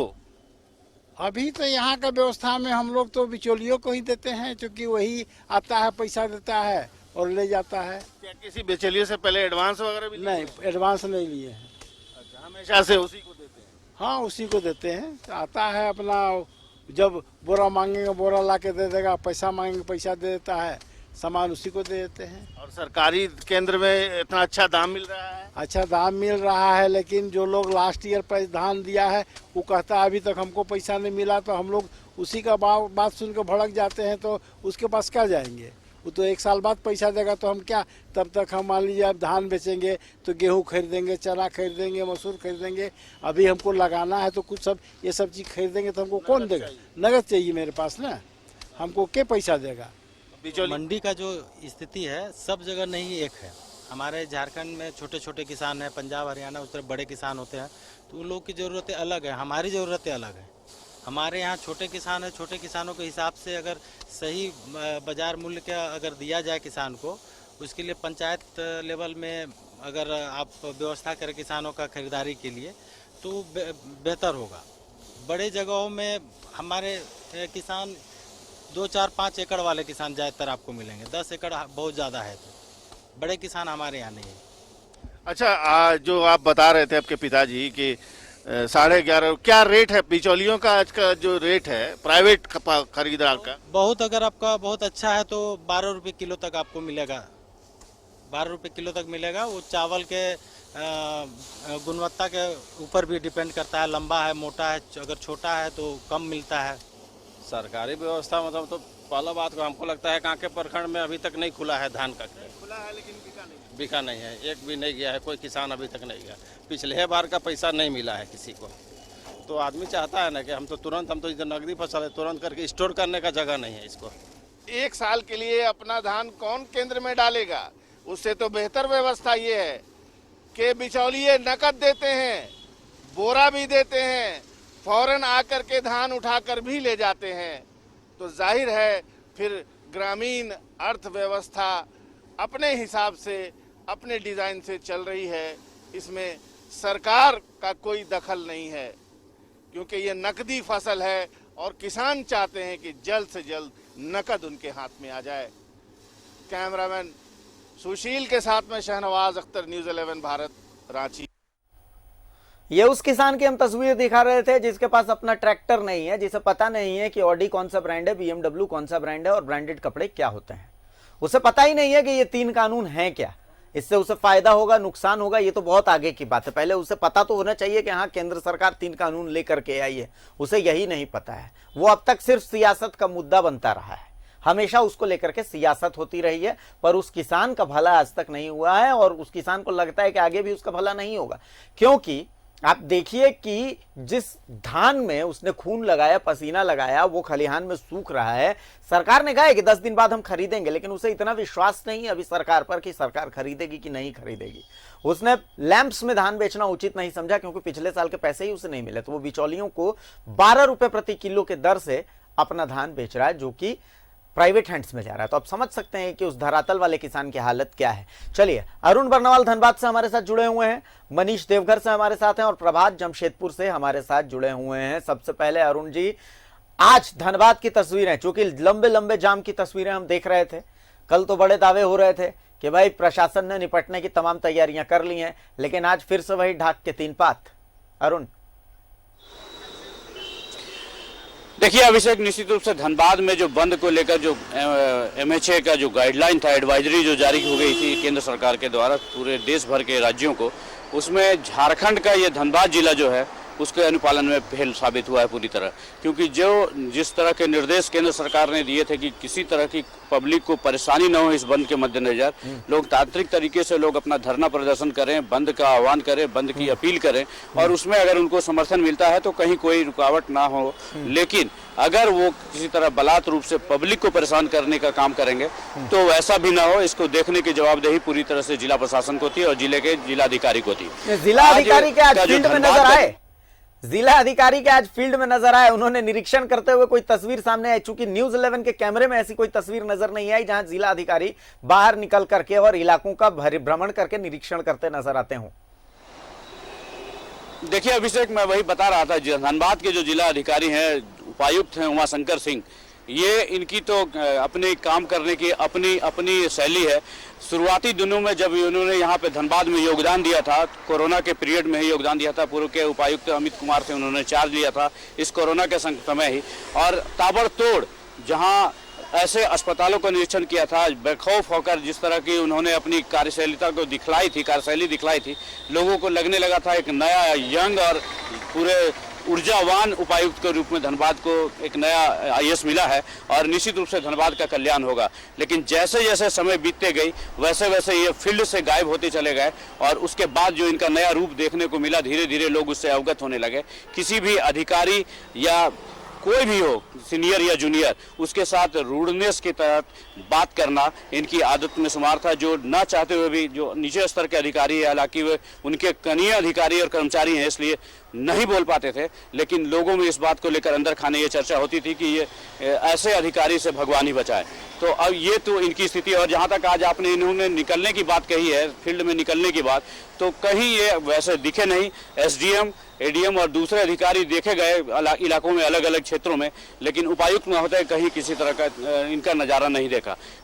अभी तो यहाँ का व्यवस्था में हम लोग तो बिचौलियों को ही देते हैं, क्योंकि वही आता है, पैसा देता है और ले जाता है। क्या किसी बिचौलिए से पहले एडवांस वगैरह भी नहीं, एडवांस नहीं लिए हैं। अच्छा, हमेशा से उसी को देते हैं? हाँ, उसी को देते हैं। आता है अपना, जब बोरा मांगेंगे बोरा ला के दे देगा, पैसा मांगेंगे पैसा दे देता है, सामान उसी को दे देते हैं। और सरकारी केंद्र में इतना अच्छा दाम मिल रहा है? अच्छा दाम मिल रहा है, लेकिन जो लोग लास्ट ईयर पैसा धान दिया है वो कहता है अभी तक हमको पैसा नहीं मिला, तो हम लोग उसी का बात सुन के भड़क जाते हैं, तो उसके पास क्या जाएंगे? वो तो 1 साल बाद पैसा देगा, तो हम क्या, तब तक हम मान लीजिए अब धान बेचेंगे तो गेहूँ खरीदेंगे, चना खरीदेंगे, मसूर खरीदेंगे। अभी हमको लगाना है तो कुछ सब ये सब चीज़ खरीदेंगे, तो हमको कौन देगा? नगद चाहिए मेरे पास ना, हमको क्या पैसा देगा? मंडी का जो स्थिति है सब जगह नहीं एक है। हमारे झारखंड में छोटे छोटे किसान हैं, पंजाब हरियाणा उस तरफ बड़े किसान होते हैं, तो उन लोग की ज़रूरतें अलग है, हमारी ज़रूरतें अलग हैं। हमारे यहाँ छोटे किसान है, छोटे किसानों के हिसाब से अगर सही बाजार मूल्य का अगर दिया जाए किसान को, उसके लिए पंचायत लेवल में अगर आप व्यवस्था करें किसानों का खरीदारी के लिए, तो बेहतर होगा। बड़े जगहों में हमारे किसान 2, 4, 5 एकड़ वाले किसान ज़्यादातर आपको मिलेंगे, 10 एकड़ बहुत ज़्यादा है, तो बड़े किसान हमारे यहाँ नहीं है। अच्छा, जो आप बता रहे थे आपके पिताजी कि 11.5 क्या रेट है बिचौलियों का? आज का जो रेट है प्राइवेट खरीदार का, बहुत अगर आपका बहुत अच्छा है तो 12 रुपये किलो तक आपको मिलेगा, 12 रुपये किलो तक मिलेगा। वो चावल के गुणवत्ता के ऊपर भी डिपेंड करता है, लंबा है, मोटा है, अगर छोटा है तो कम मिलता है। सरकारी व्यवस्था मतलब तो पहला बात को हमको लगता है कांके प्रखंड में अभी तक नहीं खुला है धान का। खुला है लेकिन बिका नहीं है, एक भी नहीं गया है, कोई किसान अभी तक नहीं गया। पिछले बार का पैसा नहीं मिला है किसी को, तो आदमी चाहता है ना कि हम तो तुरंत, हम तो इधर नकदी फसल है, तुरंत करके स्टोर करने का जगह नहीं है इसको। 1 साल के लिए अपना धान कौन केंद्र में डालेगा? उससे तो बेहतर व्यवस्था ये है कि बिचौलिए नकद देते हैं, बोरा भी देते हैं, फौरन आकर के धान उठाकर भी ले जाते हैं। तो जाहिर है फिर ग्रामीण अर्थव्यवस्था अपने हिसाब से, अपने डिज़ाइन से चल रही है, इसमें सरकार का कोई दखल नहीं है, क्योंकि ये नकदी फसल है और किसान चाहते हैं कि जल्द से जल्द नकद उनके हाथ में आ जाए। कैमरामैन सुशील के साथ में शहनवाज अख्तर, न्यूज़ 11 भारत, रांची। ये उस किसान की हम तस्वीर दिखा रहे थे जिसके पास अपना ट्रैक्टर नहीं है, जिसे पता नहीं है कि ऑडी कौन सा ब्रांड है, BMW कौन सा ब्रांड है और ब्रांडेड कपड़े क्या होते हैं। उसे पता ही नहीं है कि ये 3 कानून हैं क्या, इससे उसे फायदा होगा, नुकसान होगा, ये तो बहुत आगे की बात है। पहले उसे पता तो होना चाहिए कि हाँ केंद्र सरकार 3 कानून लेकर के आई है, उसे यही नहीं पता है। वो अब तक सिर्फ सियासत का मुद्दा बनता रहा है, हमेशा उसको लेकर के सियासत होती रही है, पर उस किसान का भला आज तक नहीं हुआ है और उस किसान को लगता है कि आगे भी उसका भला नहीं होगा। क्योंकि आप देखिए कि जिस धान में उसने खून लगाया, पसीना लगाया, वो खलिहान में सूख रहा है। सरकार ने कहा है कि 10 दिन बाद हम खरीदेंगे, लेकिन उसे इतना विश्वास नहीं है अभी सरकार पर कि सरकार खरीदेगी कि नहीं खरीदेगी। उसने लैंप्स में धान बेचना उचित नहीं समझा, क्योंकि पिछले साल के पैसे ही उसे नहीं मिले, तो वो बिचौलियों को 12 रुपए प्रति किलो के दर से अपना धान बेच रहा है, जो कि प्राइवेट हैंड्स में जा रहा है। तो आप समझ सकते हैं कि उस धरातल वाले किसान की हालत क्या है। चलिए, अरुण बर्नवाल धनबाद से हमारे साथ जुड़े हुए हैं, मनीष देवघर से हमारे साथ हैं और प्रभात जमशेदपुर से हमारे साथ जुड़े हुए हैं। सबसे पहले अरुण जी, आज धनबाद की तस्वीरें, चूंकि लंबे लंबे जाम की तस्वीरें हम देख रहे थे, कल तो बड़े दावे हो रहे थे कि भाई प्रशासन ने निपटने की तमाम तैयारियां कर ली हैं, लेकिन आज फिर से वही ढाक के तीन पात। अरुण, देखिए अभिषेक, निश्चित रूप से धनबाद में जो बंद को लेकर जो MHA का जो गाइडलाइन था, एडवाइजरी जो जारी हो गई थी केंद्र सरकार के द्वारा पूरे देश भर के राज्यों को, उसमें झारखंड का ये धनबाद जिला जो है उसके अनुपालन में फेल साबित हुआ है पूरी तरह। क्योंकि जिस तरह के निर्देश केंद्र सरकार ने दिए थे कि किसी तरह की पब्लिक को परेशानी न हो इस बंद के मद्देनजर, लोकतांत्रिक तरीके से लोग अपना धरना प्रदर्शन करें, बंद का आह्वान करें, बंद की अपील करें, और उसमें अगर उनको समर्थन मिलता है तो कहीं कोई रुकावट ना हो। लेकिन अगर वो किसी तरह बलात् रूप से पब्लिक को परेशान करने का काम करेंगे तो वैसा भी ना हो, इसको देखने की जवाबदेही पूरी तरह से जिला प्रशासन को थी और जिले के जिलाधिकारी को थी। जिला अधिकारी के आज फील्ड में नजर आए, जिला अधिकारी के आज फील्ड में नजर आए, उन्होंने निरीक्षण करते हुए कोई तस्वीर सामने आई। चूंकि न्यूज़ 11 के कैमरे में ऐसी कोई तस्वीर नजर नहीं आई जहां जिला अधिकारी बाहर निकल करके और इलाकों का भ्रमण करके निरीक्षण करते नजर आते हों। देखिए अभिषेक, मैं वही बता रहा था, धनबाद के जो जिला अधिकारी हैं, उपायुक्त हैं उमाशंकर सिंह, ये इनकी तो अपने काम करने की अपनी शैली है। शुरुआती दिनों में जब उन्होंने यहाँ पे धनबाद में योगदान दिया था, कोरोना के पीरियड में ही योगदान दिया था, पूर्व के उपायुक्त अमित कुमार से उन्होंने चार्ज लिया था इस कोरोना के समय ही, और ताबड़तोड़ जहाँ ऐसे अस्पतालों का निरीक्षण किया था, बेखौफ होकर जिस तरह की उन्होंने अपनी कार्यशैली दिखलाई थी, लोगों को लगने लगा था एक नया यंग और पूरे ऊर्जावान उपायुक्त के रूप में धनबाद को एक नया IAS मिला है और निश्चित रूप से धनबाद का कल्याण होगा। लेकिन जैसे जैसे समय बीतते गई वैसे वैसे ये फील्ड से गायब होते चले गए और उसके बाद जो इनका नया रूप देखने को मिला, धीरे धीरे लोग उससे अवगत होने लगे। किसी भी अधिकारी या कोई भी हो, सीनियर या जूनियर, उसके साथ रूडनेस के तहत बात करना इनकी आदत में शुमार था, जो ना चाहते हुए भी जो नीचे स्तर के अधिकारी है, हालांकि वे उनके कनीय अधिकारी और कर्मचारी हैं इसलिए नहीं बोल पाते थे, लेकिन लोगों में इस बात को लेकर अंदर खाने ये चर्चा होती थी कि ये ऐसे अधिकारी से भगवान ही बचाए। तो अब ये तो इनकी स्थिति। और जहाँ तक आज आपने इन्होंने निकलने की बात कही है, फील्ड में निकलने की बात, तो कहीं ये वैसे दिखे नहीं। SDM, ADM और दूसरे अधिकारी देखे गए इलाकों में, अलग अलग क्षेत्रों में, लेकिन उपायुक्त महोदय कहीं किसी तरह का इनका नज़ारा नहीं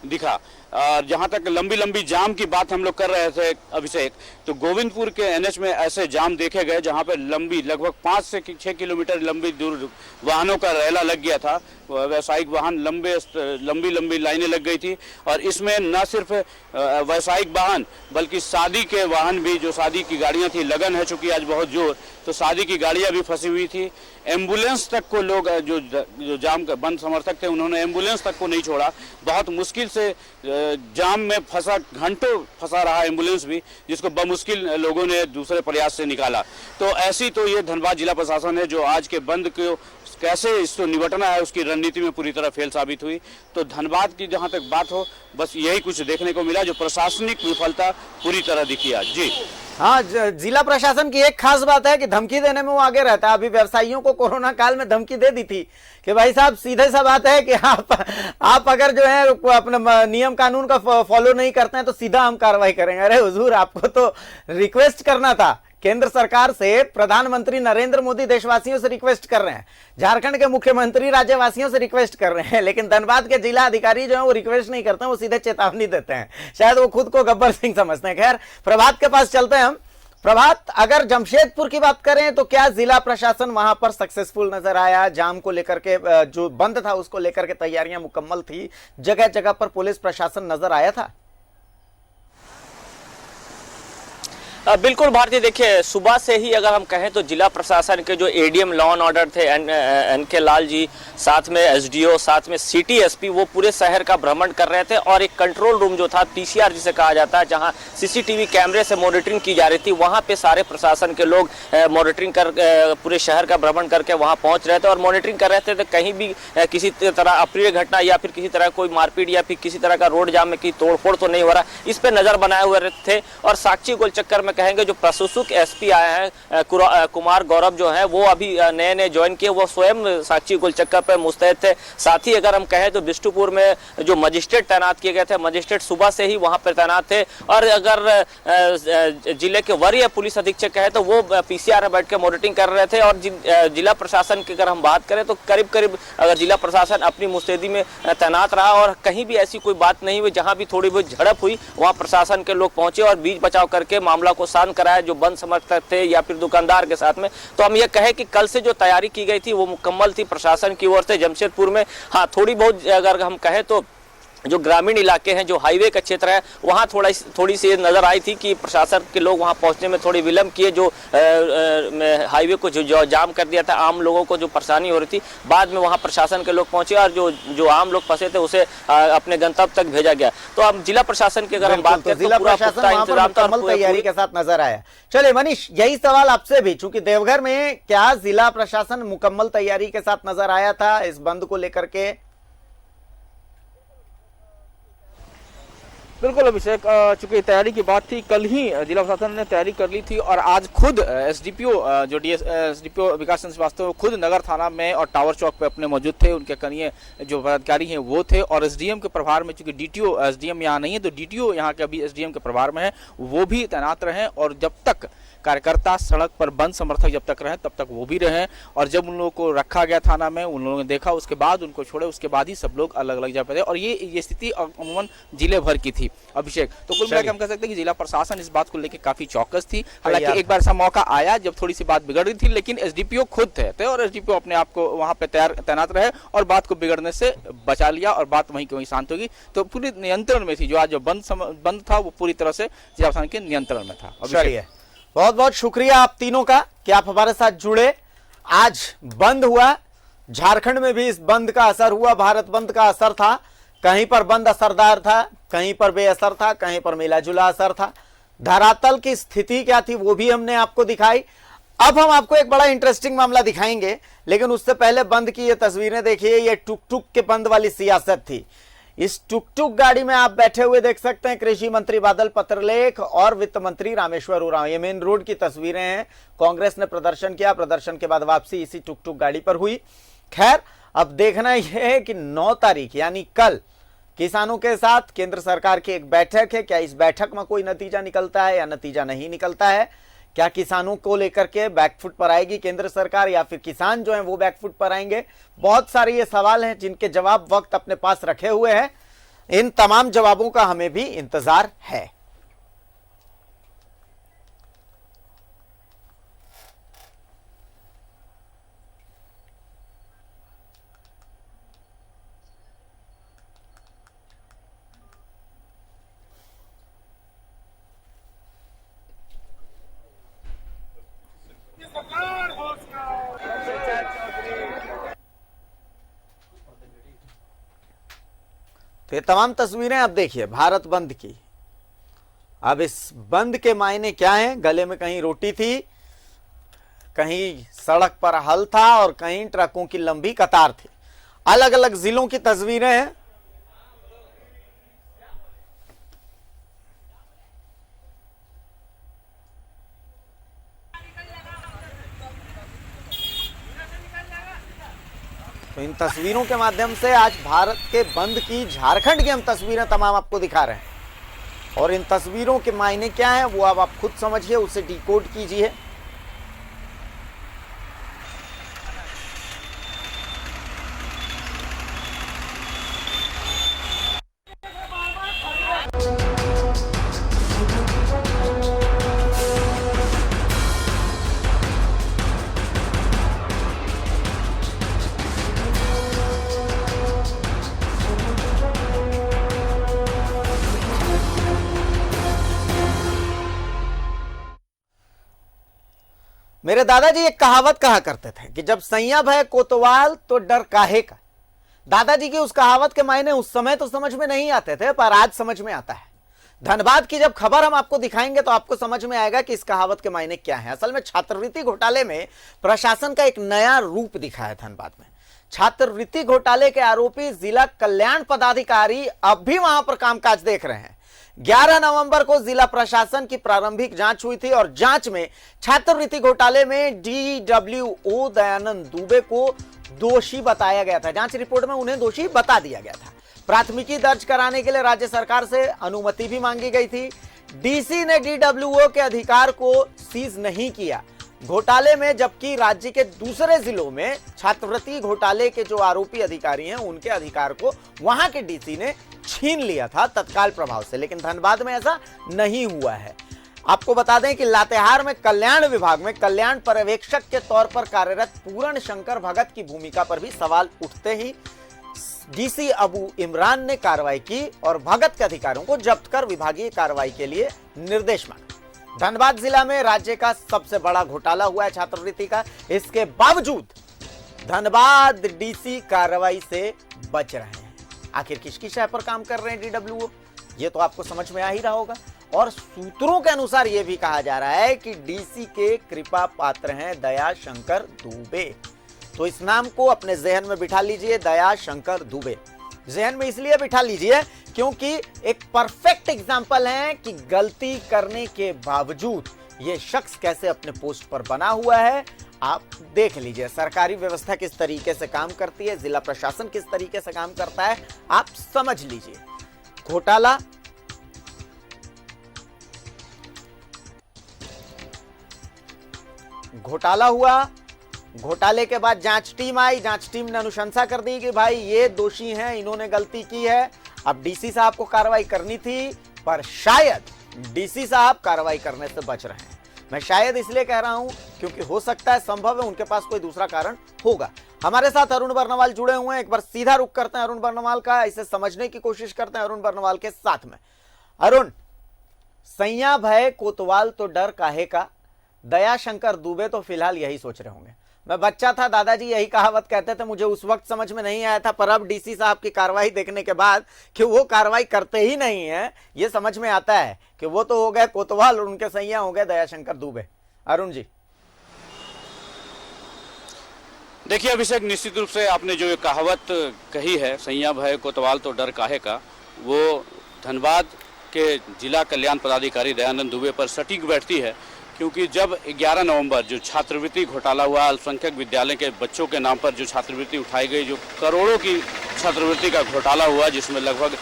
दिखा। और जहाँ तक लंबी लंबी जाम की बात हम लोग कर रहे थे अभिषेक, तो गोविंदपुर के NH में ऐसे जाम देखे गए जहाँ पे लंबी लगभग 5 से 6 किलोमीटर लंबी दूर वाहनों का रेला लग गया था। व्यावसायिक वाहन लंबी लाइनें लग गई थी। और इसमें न सिर्फ व्यावसायिक वाहन बल्कि शादी के वाहन भी, जो शादी की गाड़ियाँ थी, लगन है चूँकि आज बहुत जोर, तो शादी की गाड़ियाँ भी फंसी हुई थी। एम्बुलेंस तक को लोग जो जाम का बंद समर्थक थे उन्होंने एम्बुलेंस तक को नहीं छोड़ा। बहुत मुश्किल से जाम में फंसा, घंटों फंसा रहा एम्बुलेंस भी, जिसको बमुश्किल लोगों ने दूसरे प्रयास से निकाला। तो ऐसी तो ये धनबाद जिला प्रशासन है जो आज के बंद को कैसे इसको निपटना है उसकी रणनीति में पूरी तरह फेल साबित हुई। तो धनबाद की जहाँ तक बात हो, बस यही कुछ देखने को मिला, जो प्रशासनिक विफलता पूरी तरह दिखी आज। जी हाँ, जिला प्रशासन की एक खास बात है कि धमकी देने में वो आगे रहता है। अभी व्यवसायियों को कोरोना काल में धमकी दे दी थी कि भाई साहब सीधे सा बात है कि आप अगर जो है अपना नियम कानून का फॉलो नहीं करते हैं तो सीधा हम कार्रवाई करेंगे। अरे हुजूर, आपको तो रिक्वेस्ट करना था केंद्र सरकार से। प्रधानमंत्री नरेंद्र मोदी देशवासियों से रिक्वेस्ट कर रहे हैं, झारखंड के मुख्यमंत्री राज्यवासियों से रिक्वेस्ट कर रहे हैं, लेकिन धनबाद के जिला अधिकारी जो है वो रिक्वेस्ट नहीं करते हैं, वो सीधे चेतावनी देते हैं। शायद वो खुद को गब्बर सिंह समझते हैं। खैर, प्रभात के पास चलते हैं हम। प्रभात, अगर जमशेदपुर की बात करें तो क्या जिला प्रशासन वहां पर सक्सेसफुल नजर आया? जाम को लेकर के, जो बंद था उसको लेकर के तैयारियां मुकम्मल थी, जगह जगह पर पुलिस प्रशासन नजर आया था? बिल्कुल भारती, देखिए सुबह से ही अगर हम कहें तो जिला प्रशासन के जो ADM लॉ एंड ऑर्डर थे, NK लाल जी, साथ में SDO, साथ में सिटी SP, वो पूरे शहर का भ्रमण कर रहे थे। और एक कंट्रोल रूम जो था, PCR जिसे कहा जाता है, जहां CCTV कैमरे से मॉनिटरिंग की जा रही थी, वहां पे सारे प्रशासन के लोग मॉनिटरिंग कर पूरे शहर का भ्रमण करके वहां पहुंच रहे थे और मॉनिटरिंग कर रहे थे। तो कहीं भी किसी तरह अप्रिय घटना या फिर किसी तरह कोई मारपीट या फिर किसी तरह का रोड जाम में की तोड़फोड़ तो नहीं हो रहा, इस पर नजर बनाए हुए थे। और साक्षी गोल चक्कर में कहेंगे जो प्रशासक एसपी आए हैं कुमार गौरव जो है वो अभी नए नए ज्वाइन किए, वो स्वयं साक्षी गोलचक्कर पर मुस्तैद थे। साथ ही अगर हम कहें तो बिष्टुपुर में जो मजिस्ट्रेट तैनात किए गए थे, मजिस्ट्रेट सुबह से ही वहां पर तैनात थे। और अगर जिले के वरीय पुलिस अधीक्षक कहे तो वो पीसीआर में बैठ के मॉनिटरिंग कर रहे थे। और जिला प्रशासन की अगर हम बात करें तो करीब अगर जिला प्रशासन अपनी मुस्तैदी में तैनात रहा और कहीं भी ऐसी कोई बात नहीं हुई जहां भी थोड़ी बहुत झड़प हुई वहां प्रशासन के लोग पहुंचे और बीच बचाव करके मामला को शांत कराया, जो बंद समर्थक थे या फिर दुकानदार के साथ में। तो हम ये कहें कि कल से जो तैयारी की गई थी वो मुकम्मल थी प्रशासन की ओर से। जमशेदपुर में हाँ थोड़ी बहुत अगर हम कहें तो जो ग्रामीण इलाके हैं, जो हाईवे का क्षेत्र है, वहाँ थोड़ी सी नजर आई थी कि प्रशासन के लोग वहाँ पहुँचने में थोड़ी विलम्ब किए, जो हाईवे को जो जाम कर दिया था, आम लोगों को जो परेशानी हो रही थी। बाद में वहाँ प्रशासन के लोग पहुँचे और जो आम लोग फंसे थे उसे अपने गंतव्य तक भेजा गया। तो अब जिला प्रशासन की अगर हम बात करें तो पूरा पुख्ता इंतजाम मुकम्मल तैयारी के साथ नजर आया। चलिए मनीष, यही सवाल आपसे भी, चूंकि देवघर में क्या जिला प्रशासन मुकम्मल तैयारी के साथ नजर आया था इस बंद को लेकर के? बिल्कुल अभिषेक, चूंकि तैयारी की बात थी, कल ही जिला प्रशासन ने तैयारी कर ली थी और आज खुद एसडीपीओ जो एसडीपीओ विकास चंद्र श्रीवास्तव खुद नगर थाना में और टावर चौक पे अपने मौजूद थे। उनके कनीय जो पदाधिकारी हैं वो थे और एसडीएम के प्रभार में, चूंकि डीटीओ एसडीएम यहाँ नहीं है तो डीटीओ यहाँ के अभी एसडीएम के प्रभार में है, वो भी तैनात रहे। और जब तक कार्यकर्ता सड़क पर बंद समर्थक जब तक रहे तब तक वो भी रहे। और जब उन लोगों को रखा गया थाना में, उन लोगों ने देखा, उसके बाद उनको छोड़े, उसके बाद ही सब लोग अलग अलग जगह पे। और ये स्थिति अमूमन जिले भर की थी अभिषेक। तो कुल मिलाकर हम कह सकते हैं कि जिला प्रशासन इस बात को लेकर काफी चौकस थी। हालांकि एक बार ऐसा मौका आया जब थोड़ी सी बात बिगड़ रही थी, लेकिन एसडीपीओ खुद थे और एसडीपीओ अपने आप को वहां पे तैनात रहे और बात को बिगड़ने से बचा लिया और बात वहीं की वहीं शांत होगी। तो पूरी नियंत्रण में थी। जो आज जो बंद था वो पूरी तरह से जिला प्रशासन के नियंत्रण में था। बहुत बहुत शुक्रिया आप तीनों का कि आप हमारे साथ जुड़े। आज बंद हुआ, झारखंड में भी इस बंद का असर हुआ, भारत बंद का असर था। कहीं पर बंद असरदार था, कहीं पर बेअसर था, कहीं पर मिला जुला असर था। धरातल की स्थिति क्या थी वो भी हमने आपको दिखाई। अब हम आपको एक बड़ा इंटरेस्टिंग मामला दिखाएंगे, लेकिन उससे पहले बंद की ये तस्वीरें देखिए। ये टुक टुक के बंद वाली सियासत थी। इस टुक टुक गाड़ी में आप बैठे हुए देख सकते हैं कृषि मंत्री बादल पत्रलेख और वित्त मंत्री रामेश्वर उरांव। ये मेन रोड की तस्वीरें हैं। कांग्रेस ने प्रदर्शन किया, प्रदर्शन के बाद वापसी इसी टुक टुक गाड़ी पर हुई। खैर, अब देखना यह है कि 9 तारीख यानी कल किसानों के साथ केंद्र सरकार की एक बैठक है। क्या इस बैठक में कोई नतीजा निकलता है या नतीजा नहीं निकलता है? क्या किसानों को लेकर के बैकफुट पर आएगी केंद्र सरकार या फिर किसान जो हैं वो बैकफुट पर आएंगे? बहुत सारे ये सवाल हैं जिनके जवाब वक्त अपने पास रखे हुए हैं। इन तमाम जवाबों का हमें भी इंतजार है। तो ये तमाम तस्वीरें आप देखिए भारत बंद की। अब इस बंद के मायने क्या हैं? गले में कहीं रोटी थी, कहीं सड़क पर हल था और कहीं ट्रकों की लंबी कतार थी। अलग अलग जिलों की तस्वीरें हैं। तो इन तस्वीरों के माध्यम से आज भारत के बंद की झारखंड की हम तस्वीरें तमाम आपको दिखा रहे हैं। और इन तस्वीरों के मायने क्या है वो अब आप खुद समझिए, उसे डिकोड कीजिए। मेरे दादाजी एक कहावत कहा करते थे कि जब सैया भय कोतवाल तो डर काहे का। दादाजी की उस कहावत के मायने उस समय तो समझ में नहीं आते थे, पर आज समझ में आता है। धनबाद की जब खबर हम आपको दिखाएंगे तो आपको समझ में आएगा कि इस कहावत के मायने क्या है। असल में छात्रवृत्ति घोटाले में प्रशासन का एक नया रूप दिखा है धनबाद में। छात्रवृत्ति घोटाले के आरोपी जिला कल्याण पदाधिकारी अब भी वहां पर कामकाज देख रहे हैं। 11 नवंबर को जिला प्रशासन की प्रारंभिक जांच हुई थी और जांच में छात्रवृत्ति घोटाले में DWO दयानंद दुबे को दोषी बताया गया था। जांच रिपोर्ट में उन्हें दोषी बता दिया गया था। प्राथमिकी दर्ज कराने के लिए राज्य सरकार से अनुमति भी मांगी गई थी। डीसी ने DWO के अधिकार को सीज नहीं किया घोटाले में, जबकि राज्य के दूसरे जिलों में छात्रवृत्ति घोटाले के जो आरोपी अधिकारी हैं उनके अधिकार को वहां के डीसी ने छीन लिया था तत्काल प्रभाव से। लेकिन धनबाद में ऐसा नहीं हुआ है। आपको बता दें कि लातेहार में कल्याण विभाग में कल्याण पर्यवेक्षक के तौर पर कार्यरत पूरण शंकर भगत की भूमिका पर भी सवाल उठते ही डीसी अबू इमरान ने कार्रवाई की और भगत के अधिकारों को जब्त कर विभागीय कार्रवाई के लिए निर्देश मांगे। धनबाद जिला में राज्य का सबसे बड़ा घोटाला हुआ है छात्रवृत्ति का। इसके बावजूद धनबाद डीसी कार्रवाई से बच रहे हैं। आखिर किसकी शय पर काम कर रहे हैं DWO, ये तो आपको समझ में आ ही रहा होगा। और सूत्रों के अनुसार यह भी कहा जा रहा है कि डीसी के कृपा पात्र हैं दया शंकर दुबे। तो इस नाम को अपने जहन में बिठा लीजिए, दया शंकर दुबे। जहन में इसलिए बिठा लीजिए क्योंकि एक परफेक्ट एग्जाम्पल है कि गलती करने के बावजूद यह शख्स कैसे अपने पोस्ट पर बना हुआ है। आप देख लीजिए सरकारी व्यवस्था किस तरीके से काम करती है, जिला प्रशासन किस तरीके से काम करता है, आप समझ लीजिए। घोटाला हुआ, घोटाले के बाद जांच टीम आई, जांच टीम ने अनुशंसा कर दी कि भाई ये दोषी हैं, इन्होंने गलती की है। अब डीसी साहब को कार्रवाई करनी थी, पर शायद डीसी साहब कार्रवाई करने से बच रहे हैं। मैं शायद इसलिए कह रहा हूं क्योंकि हो सकता है, संभव है उनके पास कोई दूसरा कारण होगा। हमारे साथ अरुण बर्नवाल जुड़े हुए हैं। एक बार सीधा रुख करते हैं अरुण बर्नवाल का, इसे समझने की कोशिश करते हैं अरुण बर्नवाल के साथ में। अरुण, सैया भय कोतवाल तो डर काहे का, दया शंकर दुबे तो फिलहाल यही सोच रहे होंगे। मैं बच्चा था, दादाजी यही कहावत कहते थे, मुझे उस वक्त समझ में नहीं आया था, पर अब डीसी साहब की कार्रवाई देखने के बाद कि वो कार्रवाई करते ही नहीं है, ये समझ में आता है कि वो तो हो गए कोतवाल और उनके सैया हो गए दया शंकर दुबे। अरुण जी, देखिए अभिषेक, निश्चित रूप से आपने जो कहावत कही है, सैया भय कोतवाल तो डर काहे का, वो धनबाद के जिला कल्याण पदाधिकारी दयानंद दुबे पर सटीक बैठती है। क्योंकि जब 11 नवंबर जो छात्रवृत्ति घोटाला हुआ, अल्पसंख्यक विद्यालय के बच्चों के नाम पर जो छात्रवृत्ति उठाई गई, जो करोड़ों की छात्रवृत्ति का घोटाला हुआ, जिसमें लगभग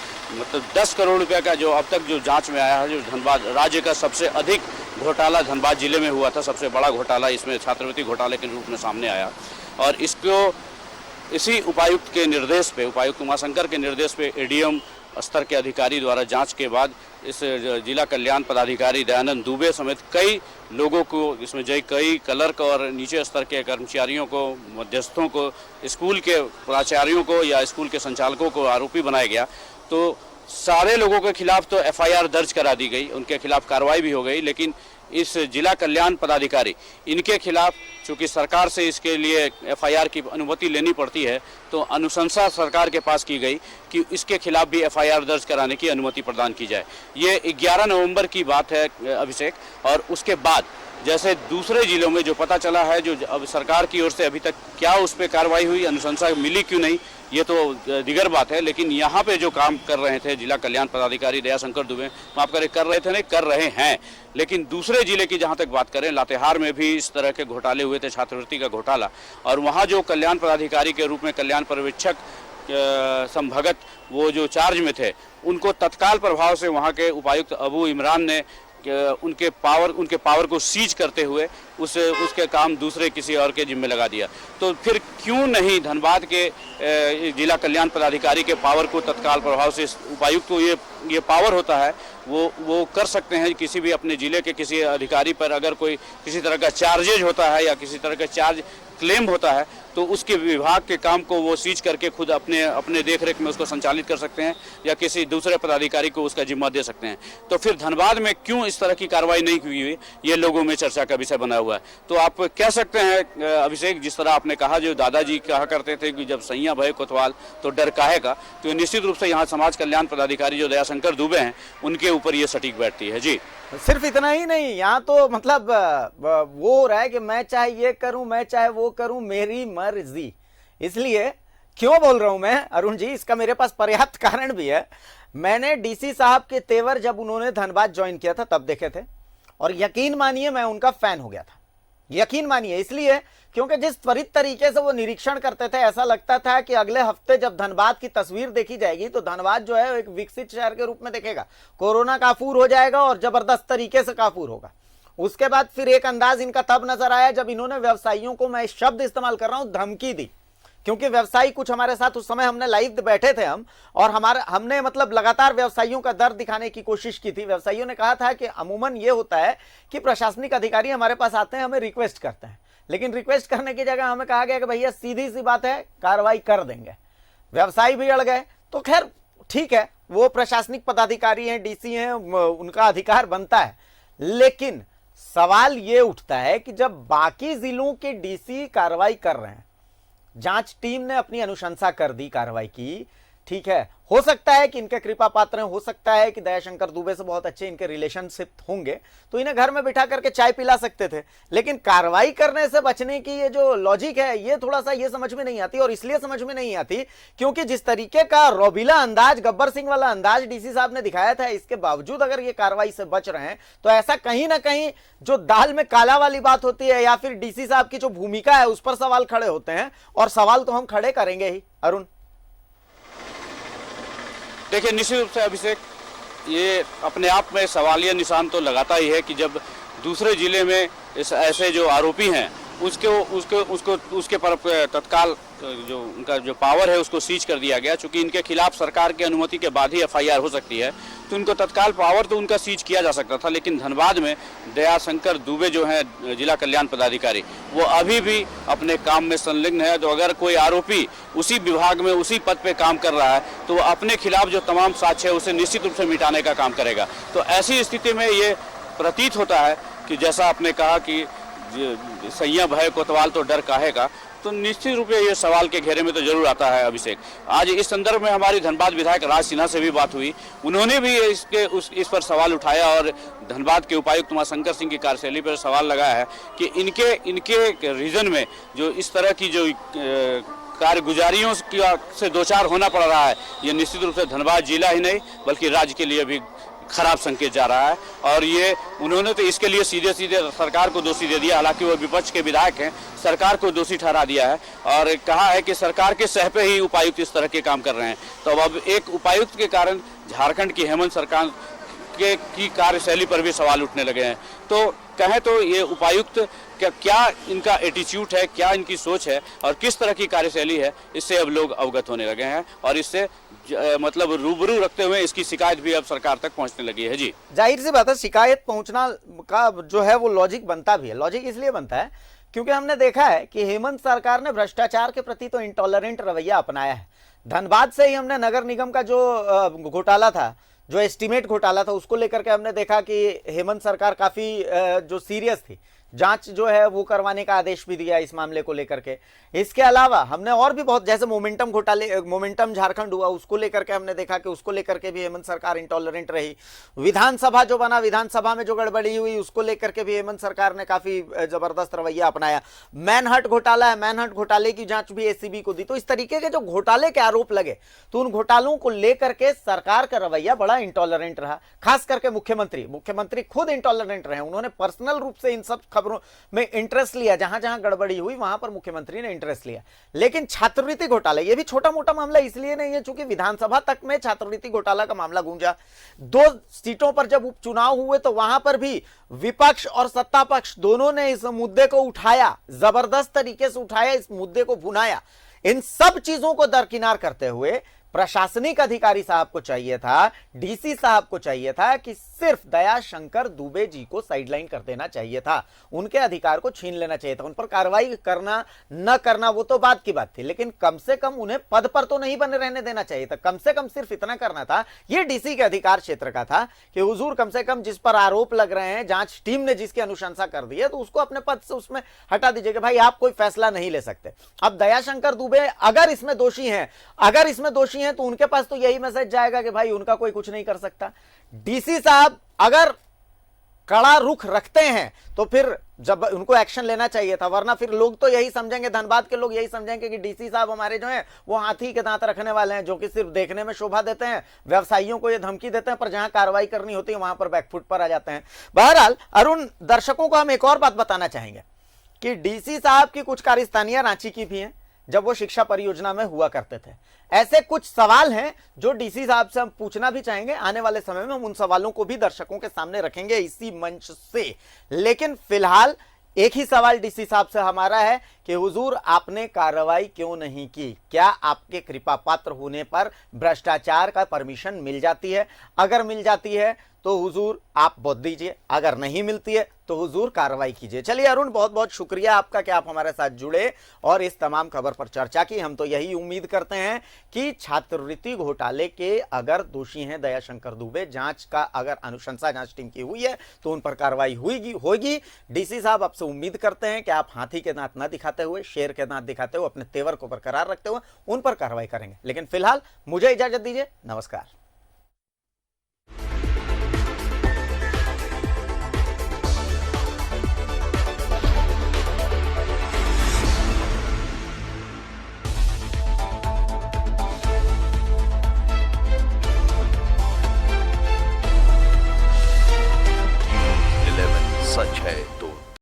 10 करोड़ रुपए का जो अब तक जो जांच में आया है, जो धनबाद राज्य का सबसे अधिक घोटाला धनबाद जिले में हुआ था, सबसे बड़ा घोटाला इसमें छात्रवृत्ति घोटाले के रूप में सामने आया। और इसको इसी उपायुक्त के निर्देश पे, उपायुक्त उमाशंकर के निर्देश पे एडीएम स्तर के अधिकारी द्वारा जांच के बाद इस जिला कल्याण पदाधिकारी दयानंद दुबे समेत कई लोगों को, इसमें कई क्लर्क और नीचे स्तर के कर्मचारियों को, मध्यस्थों को, स्कूल के प्राचार्यों को या स्कूल के संचालकों को आरोपी बनाया गया। तो सारे लोगों के खिलाफ तो एफआईआर दर्ज करा दी गई, उनके खिलाफ कार्रवाई भी हो गई। लेकिन इस जिला कल्याण पदाधिकारी, इनके खिलाफ चूंकि सरकार से इसके लिए एफआईआर की अनुमति लेनी पड़ती है, तो अनुशंसा सरकार के पास की गई कि इसके खिलाफ भी एफआईआर दर्ज कराने की अनुमति प्रदान की जाए। ये 11 नवंबर की बात है अभिषेक। और उसके बाद जैसे दूसरे जिलों में जो पता चला है, जो अब सरकार की ओर से अभी तक क्या उस पर कार्रवाई हुई, अनुशंसा मिली क्यों नहीं, ये तो दिगर बात है। लेकिन यहाँ पे जो काम कर रहे थे जिला कल्याण पदाधिकारी दया शंकर दुबे, माफ करें, कर रहे थे नहीं, कर रहे हैं। लेकिन दूसरे जिले की जहाँ तक बात करें, लातेहार में भी इस तरह के घोटाले हुए थे, छात्रवृत्ति का घोटाला, और वहाँ जो कल्याण पदाधिकारी के रूप में कल्याण पर्यवेक्षक संभगत वो जो चार्ज में थे, उनको तत्काल प्रभाव से वहाँ के उपायुक्त अबू इमरान ने उनके पावर को सीज करते हुए उसके काम दूसरे किसी और के जिम्मे लगा दिया। तो फिर क्यों नहीं धनबाद के जिला कल्याण पदाधिकारी के पावर को तत्काल प्रभाव से, उपायुक्त को ये पावर होता है, वो कर सकते हैं किसी भी अपने जिले के किसी अधिकारी पर अगर कोई किसी तरह का चार्जेज होता है या किसी तरह का चार्ज क्लेम होता है, तो उसके विभाग के काम को वो सीज करके खुद अपने देखरेख में उसको संचालित कर सकते हैं या किसी दूसरे पदाधिकारी को उसका जिम्मा दे सकते हैं। तो फिर धनबाद में क्यों इस तरह की कार्रवाई नहीं हुई हुई, ये लोगों में चर्चा का विषय बना हुआ है। तो आप कह सकते हैं अभिषेक, जिस तरह आपने कहा, जो दादाजी कहा करते थे कि जब सैया भय कोतवाल तो डर काहे का, तो निश्चित रूप से यहाँ समाज कल्याण पदाधिकारी जो दया शंकर दुबे हैं, उनके ऊपर ये सटीक बैठती है। जी, सिर्फ इतना ही नहीं, यहाँ तो मतलब वो हो रहा है कि मैं चाहे ये करूं, मैं चाहे वो करूं, मेरी मर्जी। इसलिए क्यों बोल रहा हूं मैं अरुण जी, इसका मेरे पास पर्याप्त कारण भी है। मैंने डीसी साहब के तेवर जब उन्होंने धनबाद ज्वाइन किया था तब देखे थे, और यकीन मानिए मैं उनका फैन हो गया था। यकीन मानिए इसलिए क्योंकि जिस त्वरित तरीके से वो निरीक्षण करते थे, ऐसा लगता था कि अगले हफ्ते जब धनबाद की तस्वीर देखी जाएगी तो धनबाद जो है एक विकसित शहर के रूप में दिखेगा, कोरोना काफूर हो जाएगा और जबरदस्त तरीके से काफूर होगा। उसके बाद फिर एक अंदाज इनका तब नजर आया जब इन्होंने व्यवसायियों को, मैं शब्द इस्तेमाल कर रहा हूं, धमकी दी। क्योंकि व्यवसायी कुछ हमारे साथ उस समय हमने लाइव बैठे थे हम, और हमने मतलब लगातार व्यवसायियों का दर्द दिखाने की कोशिश की थी। व्यवसायियों ने कहा था कि अमूमन ये होता है कि प्रशासनिक अधिकारी हमारे पास आते हैं, हमें रिक्वेस्ट करते हैं, लेकिन रिक्वेस्ट करने की जगह हमें कहा गया कि भैया सीधी सी बात है, कार्रवाई कर देंगे। व्यवसायी भी अड़ गए। तो खैर ठीक है, वो प्रशासनिक पदाधिकारी हैं, डीसी हैं, उनका अधिकार बनता है। लेकिन सवाल ये उठता है कि जब बाकी जिलों के डीसी कार्रवाई कर रहे हैं, जांच टीम ने अपनी अनुशंसा कर दी, कार्रवाई की, ठीक है, हो सकता है कि इनके कृपा पात्र हैं, हो सकता है कि दयाशंकर दुबे से बहुत अच्छे इनके रिलेशनशिप होंगे, तो इन्हें घर में बिठा करके चाय पिला सकते थे। लेकिन कार्रवाई करने से बचने की ये जो लॉजिक है, ये थोड़ा सा ये समझ में नहीं आती। और इसलिए समझ में नहीं आती क्योंकि जिस तरीके का रोबीला अंदाज, गब्बर सिंह वाला अंदाज डीसी साहब ने दिखाया था, इसके बावजूद अगर ये कार्रवाई से बच रहे हैं तो ऐसा कहीं ना कहीं जो दाल में काला वाली बात होती है, या फिर डीसी साहब की जो भूमिका है उस पर सवाल खड़े होते हैं, और सवाल तो हम खड़े करेंगे ही। अरुण, देखिए, निश्चित रूप से अभिषेक, ये अपने आप में सवालिया निशान तो लगाता ही है कि जब दूसरे जिले में ऐसे जो आरोपी हैं उसके पर तत्काल जो उनका जो पावर है उसको सीज कर दिया गया। चूंकि इनके खिलाफ सरकार की अनुमति के बाद ही एफआईआर हो सकती है, तो इनको तत्काल पावर तो उनका सीज किया जा सकता था। लेकिन धनबाद में दयाशंकर दुबे जो हैं जिला कल्याण पदाधिकारी, वो अभी भी अपने काम में संलग्न है। तो अगर कोई आरोपी उसी विभाग में उसी पद पे काम कर रहा है तो वो अपने खिलाफ जो तमाम साक्ष्य है उसे निश्चित रूप से मिटाने का काम करेगा। तो ऐसी स्थिति में ये प्रतीत होता है कि जैसा आपने कहा कि सैया भय कोतवाल तो डर काहे का, तो निश्चित रूप से ये सवाल के घेरे में तो जरूर आता है। अभिषेक, आज इस संदर्भ में हमारी धनबाद विधायक राज सिन्हा से भी बात हुई, उन्होंने भी इस पर सवाल उठाया और धनबाद के उपायुक्त उमाशंकर सिंह की कार्यशैली पर सवाल लगाया है कि इनके रीजन में जो इस तरह की जो कारगुजारियों से दो चार होना पड़ रहा है, ये निश्चित रूप से धनबाद जिला ही नहीं बल्कि राज्य के लिए भी खराब संकेत जा रहा है। और ये उन्होंने तो इसके लिए सीधे सीधे सरकार को दोषी दे दिया, हालांकि वो विपक्ष के विधायक हैं, सरकार को दोषी ठहरा दिया है और कहा है कि सरकार के सह पे ही उपायुक्त इस तरह के काम कर रहे हैं। तो अब एक उपायुक्त के कारण झारखंड की हेमंत सरकार की कार्यशैली पर भी सवाल उठने लगे हैं। तो कहें तो ये उपायुक्त क्या इनका एटीट्यूड है, क्या इनकी सोच है और किस तरह की कार्यशैली है, इससे अब लोग अवगत होने लगे हैं और इससे मतलब रूबरू रखते हुए इसकी शिकायत भी अब सरकार तक पहुंचने लगी है। जी, जाहिर सी बात है, शिकायत पहुंचना का जो है वो लॉजिक बनता भी है। लॉजिक इसलिए बनता है क्योंकि हमने देखा है कि हेमंत सरकार ने भ्रष्टाचार के प्रति तो इंटॉलरेंट रवैया अपनाया है। धनबाद से ही हमने नगर निगम का जो घोटाला था, जो एस्टीमेट घोटाला था, उसको लेकर के हमने देखा कि हेमंत सरकार काफी जो सीरियस थी, जांच जो है वो करवाने का आदेश भी दिया इस मामले को लेकर के। इसके अलावा हमने और भी बहुत, जैसे मोमेंटम घोटाले, मोमेंटम झारखंड हुआ, उसको लेकर के हमने देखा कि उसको लेकर के भी हेमंत सरकार इंटॉलरेंट रही। विधानसभा जो बना, विधानसभा में जो गड़बड़ी हुई, उसको लेकर के भी हेमंत सरकार ने काफी जबरदस्त रवैया अपनाया। मैनहट घोटाला है, मैनहट घोटाले की जांच भी एसीबी को दी। तो इस तरीके के जो घोटाले के आरोप लगे, तो उन घोटालों को लेकर के सरकार का रवैया बड़ा इंटॉलरेंट रहा। खास करके मुख्यमंत्री खुद इंटॉलरेंट रहे। उन्होंने पर्सनल रूप से इन सब खबरों में इंटरेस्ट लिया, जहां जहां गड़बड़ी हुई वहां पर मुख्यमंत्री ने इंटरेस्ट लिया। लेकिन छात्रवृत्ति घोटाला, यह भी छोटा मोटा मामला इसलिए नहीं है चूंकि विधानसभा तक में छात्रवृत्ति घोटाला का मामला गूंजा। 2 सीटों पर जब उपचुनाव हुए तो वहां पर भी विपक्ष और सत्ता पक्ष दोनों ने इस मुद्दे को उठाया, जबरदस्त तरीके से उठाया, इस मुद्दे को भुनाया। इन सब चीजों को दरकिनार करते हुए प्रशासनिक अधिकारी साहब को चाहिए था, डीसी साहब को चाहिए था कि सिर्फ दयाशंकर दुबे जी को साइडलाइन कर देना चाहिए था, उनके अधिकार को छीन लेना चाहिए था। उन पर कार्रवाई करना न करना वो तो बात की बात थी, लेकिन कम से कम उन्हें पद पर तो नहीं बने रहने देना चाहिए था। कम से कम सिर्फ इतना करना था, ये डीसी के अधिकार क्षेत्र का था कि हुजूर कम से कम जिस पर आरोप लग रहे हैं, जांच टीम ने जिसकी अनुशंसा कर दी है, तो उसको अपने पद से उसमें हटा दीजिए कि भाई आप कोई फैसला नहीं ले सकते। अब दयाशंकर दुबे अगर इसमें दोषी हैं, तो उनके पास तो यही मैसेज जाएगा कि भाई उनका कोई कुछ नहीं कर सकता। डीसी साहब अगर कड़ा रुख रखते हैं तो फिर जब उनको एक्शन लेना चाहिए था, वरना फिर लोग तो यही समझेंगे, धनबाद के लोग यही समझेंगे कि डीसी साहब हमारे जो हैं वो हाथी के दांत रखने वाले हैं, जो कि सिर्फ देखने में शोभा देते हैं, व्यवसायियों को ये धमकी देते हैं, पर जहां कार्रवाई करनी होती है वहां पर बैकफुट पर आ जाते हैं। बहरहाल अरुण, दर्शकों को हम एक और बात बताना चाहेंगे कि डीसी साहब की कुछ कारस्तानियां रांची की भी हैं जब वो शिक्षा परियोजना में हुआ करते थे। ऐसे कुछ सवाल हैं जो डीसी साहब से हम पूछना भी चाहेंगे। आने वाले समय में हम उन सवालों को भी दर्शकों के सामने रखेंगे इसी मंच से। लेकिन फिलहाल एक ही सवाल डीसी साहब से हमारा है कि हुजूर आपने कार्रवाई क्यों नहीं की? क्या आपके कृपा पात्र होने पर भ्रष्टाचार का परमिशन मिल जाती है? अगर मिल जाती है तो हुजूर आप वोट दीजिए, अगर नहीं मिलती है तो हुजूर कार्रवाई कीजिए। चलिए अरुण, बहुत बहुत शुक्रिया आपका कि आप हमारे साथ जुड़े और इस तमाम खबर पर चर्चा की। हम तो यही उम्मीद करते हैं कि छात्रवृत्ति घोटाले के अगर दोषी हैं दयाशंकर दुबे, जांच का अगर अनुशंसा जांच टीम की हुई है तो उन पर कार्रवाई होगी। डीसी साहब आपसे उम्मीद करते हैं कि आप हाथी के दांत न दिखाते हुए, शेर के दांत दिखाते हुए, अपने तेवर को बरकरार रखते हुए उन पर कार्रवाई करेंगे। लेकिन फिलहाल मुझे इजाजत दीजिए, नमस्कार।